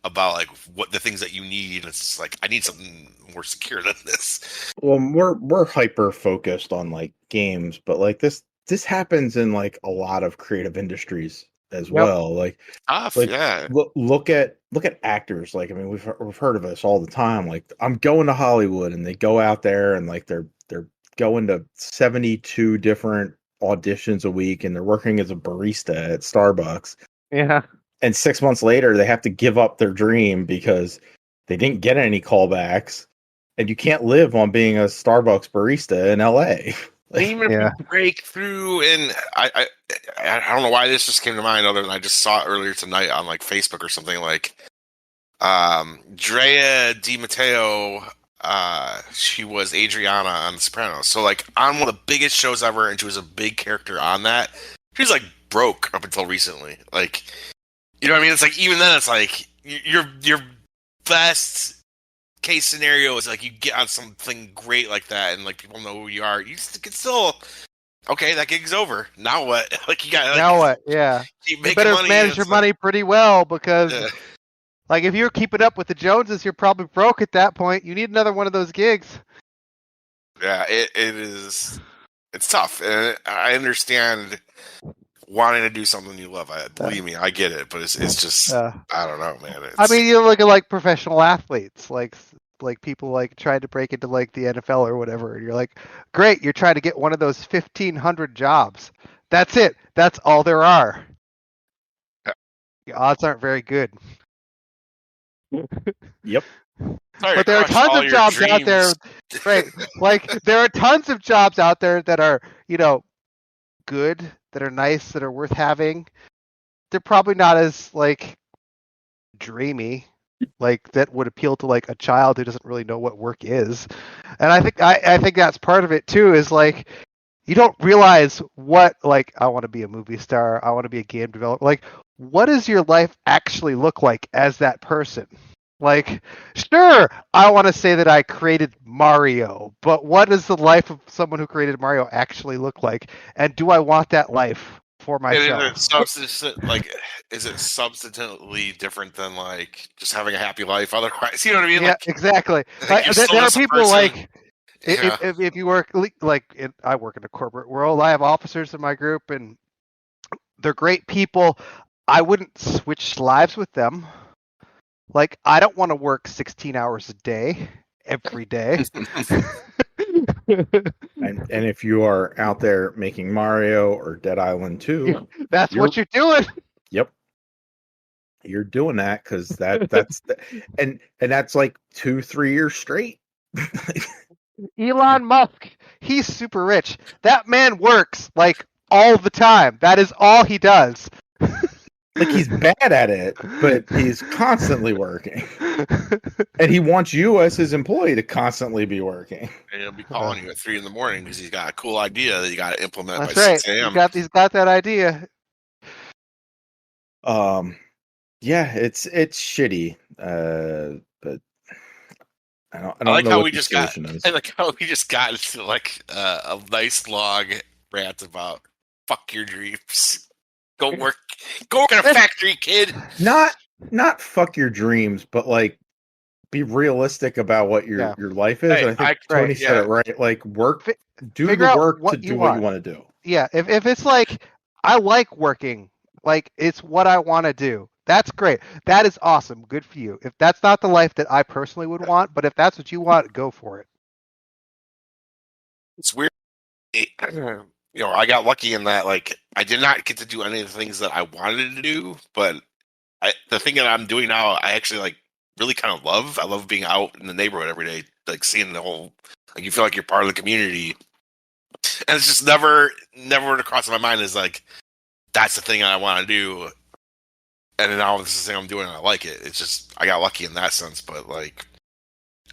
S3: about like what the things that you need. It's just like I need something more secure than this.
S1: Well, we're hyper focused on like games, but like this happens in like a lot of creative industries as well. Like, look at actors. Like, I mean, we've heard of this all the time. Like, I'm going to Hollywood, and they go out there and like they're going to 72 different auditions a week, and they're working as a barista at Starbucks.
S2: Yeah.
S1: And 6 months later, they have to give up their dream because they didn't get any callbacks. And you can't live on being a Starbucks barista in LA.
S3: Even if you break through, and I don't know why this just came to mind, other than I just saw it earlier tonight on like Facebook or something. Like, Drea Di Matteo, she was Adriana on The Sopranos. So like on one of the biggest shows ever, and she was a big character on that. She was like broke up until recently. Like, you know what I mean? It's like even then, it's like your best case scenario is like you get on something great like that, and like people know who you are. You can still that gig's over. Now what? Like you got like,
S2: now what? Yeah,
S3: keep
S2: you better manage your money pretty well because, like, if you're keeping up with the Joneses, you're probably broke at that point. You need another one of those gigs.
S3: Yeah, it is. It's tough, and I understand wanting to do something you love. Believe me, I get it, but it's just I don't know, man.
S2: I mean, you look at like professional athletes, like people like trying to break into like the NFL or whatever, and you're like, great, you're trying to get one of those 1,500 jobs. That's it. That's all there are. The odds aren't very good.
S1: Yep.
S3: Sorry,
S2: but there are tons of jobs out there, right? Like there are tons of jobs out there that are, good, that are nice, that are worth having. They're probably not as like dreamy, like that would appeal to like a child who doesn't really know what work is. And I think that's part of it too, is like you don't realize what, like, I want to be a movie star, I want to be a game developer. Like, what does your life actually look like as that person? Like, sure, I want to say that I created Mario, but what does the life of someone who created Mario actually look like? And do I want that life for
S3: And
S2: myself?
S3: is it substantively different than like just having a happy life? Otherwise, you know what I mean?
S2: Yeah, exactly.
S3: Like you're still
S2: There are
S3: just a
S2: people
S3: person.
S2: like
S3: Yeah.
S2: if you work I work in a corporate world. I have officers in my group, and they're great people. I wouldn't switch lives with them. Like, I don't want to work 16 hours a day every day.
S1: And if you are out there making Mario or Dead Island 2,
S2: That's what you're doing.
S1: yep, you're doing that because that's and that's like 2-3 years straight.
S2: Elon Musk, he's super rich. That man works like all the time. That is all he does.
S1: Like, he's bad at it, but he's constantly working. And he wants you as his employee to constantly be working.
S3: And he'll be calling you at 3 a.m. because he's got a cool idea that you got to implement
S2: That's
S3: by
S2: right.
S3: 6 a.m.
S2: He's got that idea.
S1: Yeah, it's shitty. But I don't
S3: I like
S1: know
S3: how
S1: what
S3: we
S1: the
S3: just got.
S1: solution is.
S3: I like how we just got into like a nice long rant about fuck your dreams. Go work in a factory, kid.
S1: Not fuck your dreams, but like be realistic about what your life is.
S3: Hey,
S1: and I think Tony said it right. Like, do
S2: figure
S1: the
S2: out
S1: work
S2: what
S1: to do what you want to do.
S2: Yeah, if it's like, I like working, like it's what I want to do, that's great. That is awesome. Good for you. If that's not the life that I personally would want, but if that's what you want, go for it.
S3: It's weird. I got lucky in that like I did not get to do any of the things that I wanted to do, but the thing that I'm doing now, I actually like really kind of love. I love being out in the neighborhood every day, like seeing the whole. Like you feel like you're part of the community, and it's just never would have crossed my mind is like that's the thing I want to do, and now this is the thing I'm doing and I like it. It's just I got lucky in that sense, but like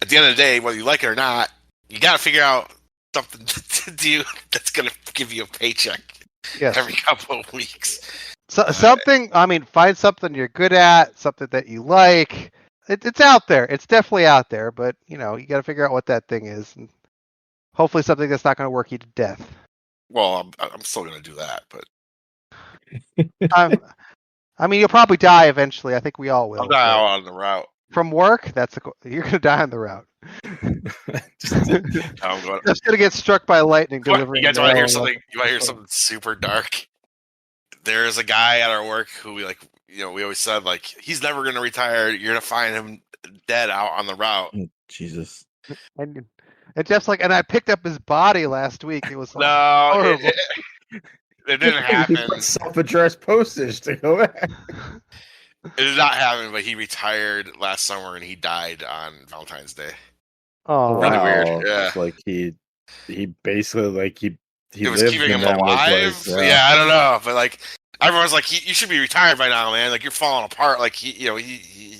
S3: at the end of the day, whether you like it or not, you got to figure out something to do that's going to give you a paycheck every couple of weeks.
S2: So, find something you're good at, something that you like. It's out there. It's definitely out there, but you got to figure out what that thing is. And hopefully something that's not going to work you to death.
S3: Well, I'm still going to do that, but
S2: you'll probably die eventually. I think we all will.
S3: I'll die on the route.
S2: From work, you're going to die on the route.
S3: I'm going
S2: to get struck by lightning.
S3: You guys want to hear something? You want to hear something super dark? There's a guy at our work who we always said like he's never going to retire. You're going to find him dead out on the route.
S1: Oh, Jesus.
S2: And Jeff's like, and I picked up his body last week. It was
S3: horrible. It didn't happen.
S1: Self-addressed postage to go back.
S3: It did not happen, but he retired last summer and he died on Valentine's Day.
S2: Oh,
S3: really weird. Yeah,
S1: it's like he basically like he
S3: was keeping him alive. Like, yeah, I don't know, but like everyone's like, you should be retired by now, man. Like you're falling apart. Like he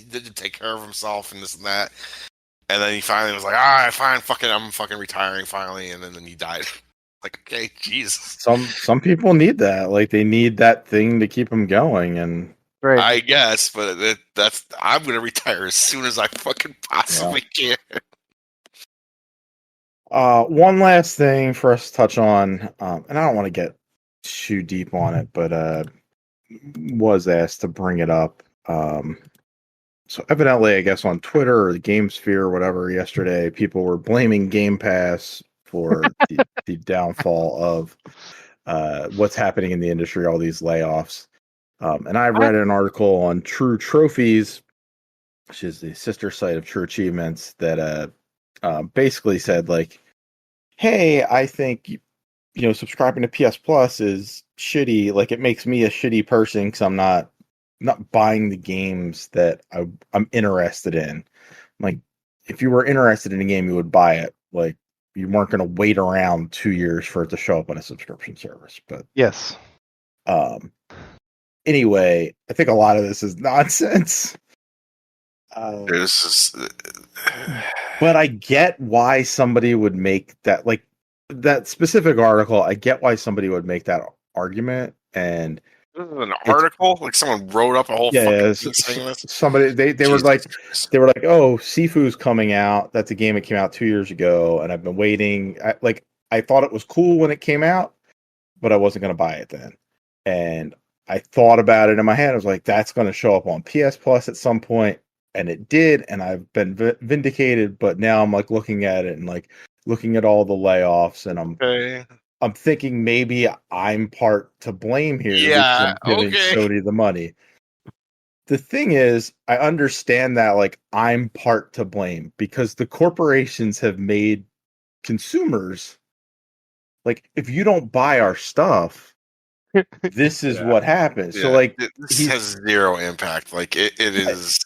S3: didn't take care of himself and this and that. And then he finally was like, all right, fine, I'm fucking retiring finally. And then he died. Like, okay, Jesus.
S1: Some people need that. Like they need that thing to keep them going. And
S2: right.
S3: I guess, but I'm gonna retire as soon as I fucking possibly can.
S1: One last thing for us to touch on, and I don't want to get too deep on it, but was asked to bring it up. So evidently, I guess on Twitter or the GameSphere or whatever yesterday, people were blaming Game Pass for the downfall of what's happening in the industry, all these layoffs. And I read an article on True Trophies, which is the sister site of True Achievements, that basically said like, hey, I think subscribing to PS Plus is shitty. Like it makes me a shitty person because I'm not buying the games that I'm interested in. Like if you were interested in a game, you would buy it. Like you weren't going to wait around 2 years for it to show up on a subscription service. But
S2: yes.
S1: Anyway, I think a lot of this is nonsense. But I get why somebody would make that, like that specific article. I get why somebody would make that argument, and
S3: This is an
S1: It's
S3: article? Like someone wrote up a whole fucking thing saying this?
S1: somebody they were
S3: Jesus
S1: like
S3: Christ.
S1: oh, Sifu's coming out. That's a game that came out 2 years ago, and I've been waiting. I thought it was cool when it came out, but I wasn't going to buy it then. And I thought about it in my head. I was like, that's going to show up on PS Plus at some point, and it did. And I've been vindicated. But now I'm like looking at it and like looking at all the layoffs, and
S3: Okay.
S1: I'm thinking maybe I'm part to blame here because
S3: Yeah,
S1: I'm giving
S3: okay.
S1: Sony the money. The thing is, I understand that like I'm part to blame because the corporations have made consumers like if you don't buy our stuff, this is
S3: Yeah.
S1: what happens. So
S3: Yeah.
S1: like
S3: This has zero impact. Like it is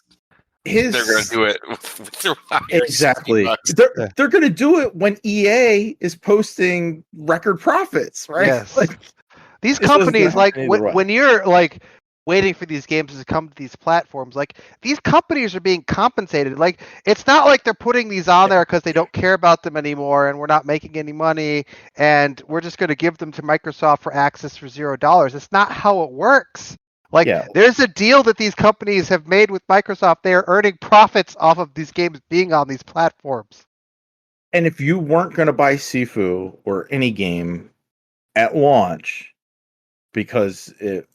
S3: they're gonna
S1: his
S3: do it with their
S1: exactly.
S3: $60.
S1: They're gonna do it when EA is posting record profits, right?
S2: Yes.
S1: Like
S2: These
S1: this wasn't gonna
S2: companies, like
S1: happen either way.
S2: when you're like waiting for these games to come to these platforms, like these companies are being compensated. Like it's not like they're putting these on there because they don't care about them anymore and we're not making any money and we're just going to give them to Microsoft for access for $0. It's not how it works. Like
S1: Yeah.
S2: there's a deal that these companies have made with Microsoft. They are earning profits off of these games being on these platforms.
S1: And if you weren't gonna buy Sifu or any game at launch because it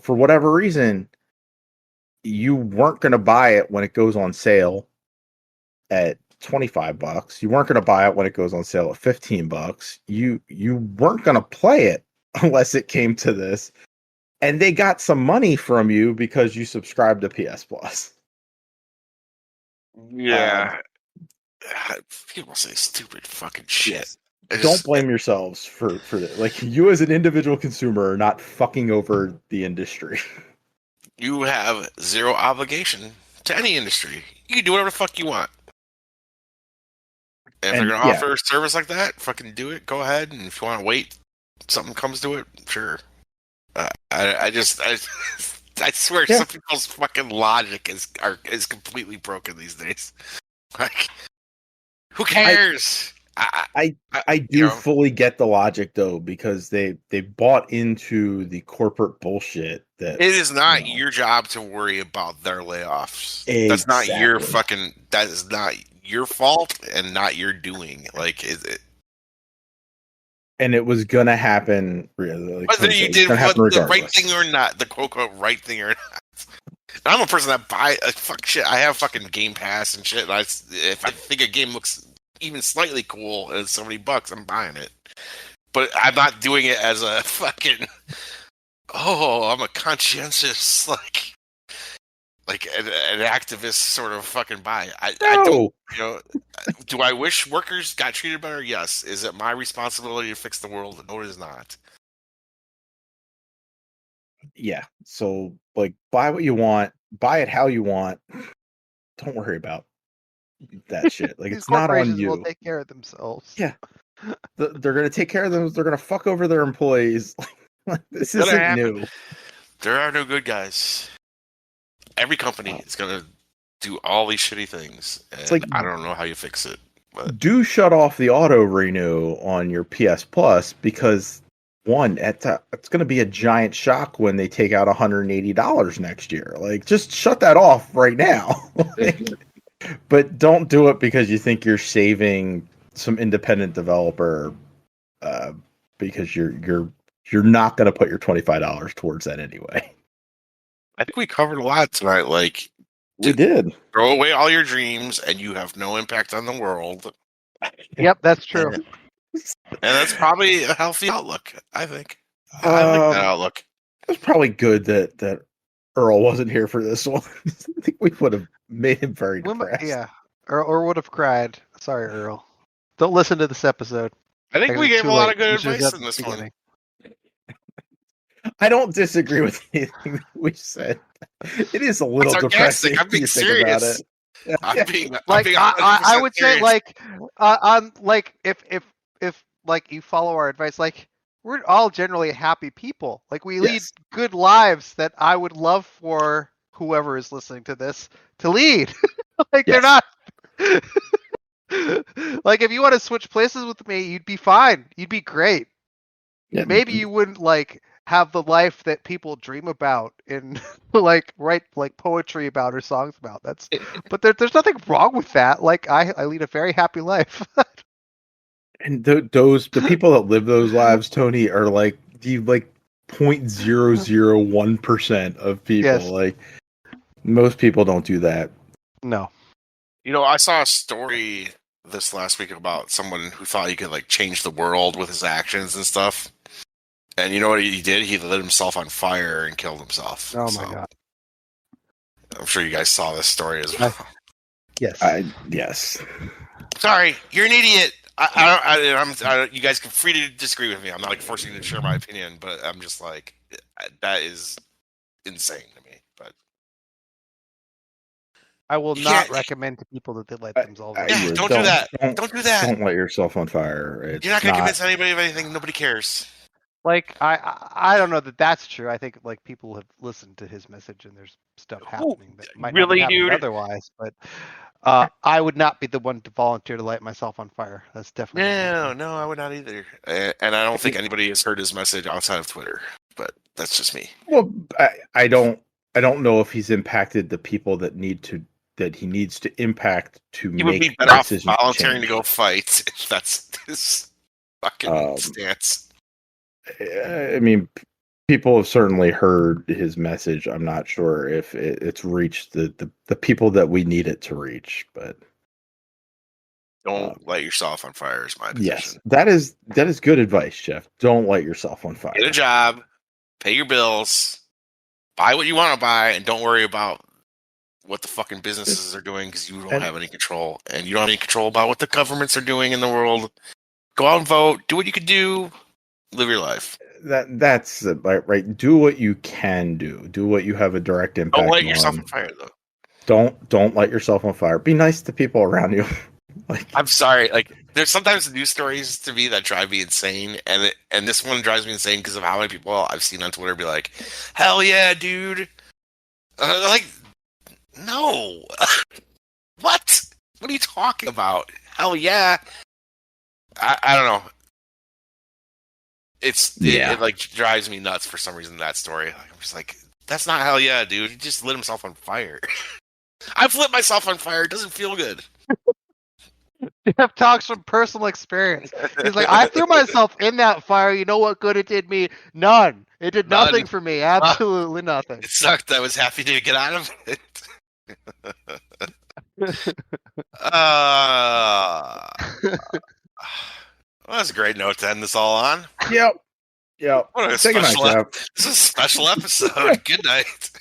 S1: for whatever reason you weren't going to buy it when it goes on sale at $25. You weren't going to buy it when it goes on sale at $15. You weren't going to play it unless it came to this. And they got some money from you because you subscribed to PS Plus.
S3: Yeah. People say stupid fucking shit.
S1: Yes. Don't blame yourselves for that. Like you as an individual consumer are not fucking over the industry.
S3: You have zero obligation to any industry. You can do whatever the fuck you want. And if they're gonna offer a service like that, fucking do it. Go ahead. And if you want to wait, something comes to it, sure. I swear, some people's fucking logic is completely broken these days. Like, who cares?
S1: I do fully get the logic though because they bought into the corporate bullshit that
S3: it is not your job to worry about their layoffs.
S1: Exactly.
S3: That's not your fucking. That is not your fault and not your doing. Like it.
S1: And it was gonna happen. Like,
S3: whether you did the right thing or not, the quote unquote right thing or not. I'm a person that buy fuck shit. I have fucking Game Pass and shit. And if I think a game looks even slightly cool and it's $70, I'm buying it. But I'm not doing it as a fucking. Oh, I'm a conscientious like an activist sort of fucking buy. I don't. Do I wish workers got treated better? Yes. Is it my responsibility to fix the world? No, it is not.
S1: Yeah. So, like, buy what you want, buy it how you want. Don't worry about that shit. Like, it's not on you.
S2: Will take care of themselves.
S1: Yeah. They're gonna take care of them. They're gonna fuck over their employees. This isn't new.
S3: There are no good guys. Every company is gonna do all these shitty things, and it's like, I don't know how you fix it. But
S1: do shut off the auto renew on your PS Plus because one, it's going to be a giant shock when they take out $180 next year. Like, just shut that off right now. But don't do it because you think you're saving some independent developer because you're not going to put your $25 towards that anyway.
S3: I think we covered a lot tonight. Like,
S1: we did.
S3: Throw away all your dreams, and you have no impact on the world.
S2: Yep, that's true.
S3: And that's probably a healthy outlook, I think. I like that outlook.
S1: It was probably good that Earl wasn't here for this one. I think we would have made him very depressed.
S2: Yeah, or would have cried. Sorry, Earl. Don't listen to this episode.
S3: I think we gave a lot of good advice in this one.
S1: I don't disagree with anything that we said. It is a little depressing.
S3: I'm being serious. I'm being
S2: I would say like if like you follow our advice, like we're all generally happy people. Like we lead good lives that I would love for whoever is listening to this to lead. Like they're not like if you want to switch places with me, you'd be fine. You'd be great. Yeah, maybe you wouldn't like have the life that people dream about and like write like poetry about or songs about. But there's nothing wrong with that. Like I lead a very happy life.
S1: And the people that live those lives, Tony, are like the 0.001% of people.
S2: Yes.
S1: Like most people don't do that.
S2: No.
S3: I saw a story this last week about someone who thought he could like change the world with his actions and stuff. And you know what he did? He lit himself on fire and killed himself.
S2: Oh my god.
S3: I'm sure you guys saw this story as well.
S2: Yes.
S1: Yes.
S3: Sorry, you're an idiot. You guys can free to disagree with me. I'm not like forcing you to share my opinion, but I'm just like, that is insane to me. But
S2: I will not recommend to people that they light themselves on fire.
S3: Don't do that. Don't do that.
S1: Don't light yourself on fire.
S3: You're not going to convince anybody of anything. Nobody cares.
S2: Like I don't know that that's true. I think like people have listened to his message and there's stuff happening that might not be happening otherwise. But I would not be the one to volunteer to light myself on fire. That's definitely
S3: no, I would not either. And I don't think anybody has heard his message outside of Twitter. But that's just me.
S1: Well, I don't know if he's impacted the people that he needs to impact to make.
S3: He would be better off volunteering to go fight if that's his fucking stance.
S1: I mean, people have certainly heard his message. I'm not sure if it's reached the people that we need it to reach, but
S3: don't light yourself on fire is my position.
S1: Yes, that is good advice, Jeff. Don't light yourself on fire.
S3: Get a job, pay your bills, buy what you want to buy, and don't worry about what the fucking businesses are doing because you don't have any control, and you don't have any control about what the governments are doing in the world. Go out and vote. Do what you can do. Live your life.
S1: That's right. Do what you can do. Do what you have a direct impact on.
S3: Don't light yourself on fire, though.
S1: Don't light yourself on fire. Be nice to people around you.
S3: I'm sorry. Like, there's sometimes news stories to me that drive me insane, and this one drives me insane because of how many people I've seen on Twitter be like, "Hell yeah, dude!" Like, no. What? What are you talking about? Hell yeah. I don't know. It like drives me nuts for some reason, that story. Like, I'm just like, that's not hell yeah, dude. He just lit himself on fire. I've lit myself on fire. It doesn't feel good.
S2: Jeff talks from personal experience. He's like, I threw myself in that fire. You know what good it did me? None. It did nothing for me. Absolutely nothing.
S3: It sucked. I was happy to get out of it. Well, that's a great note to end this all on.
S1: Yep.
S3: What a special this is a special episode. Good night.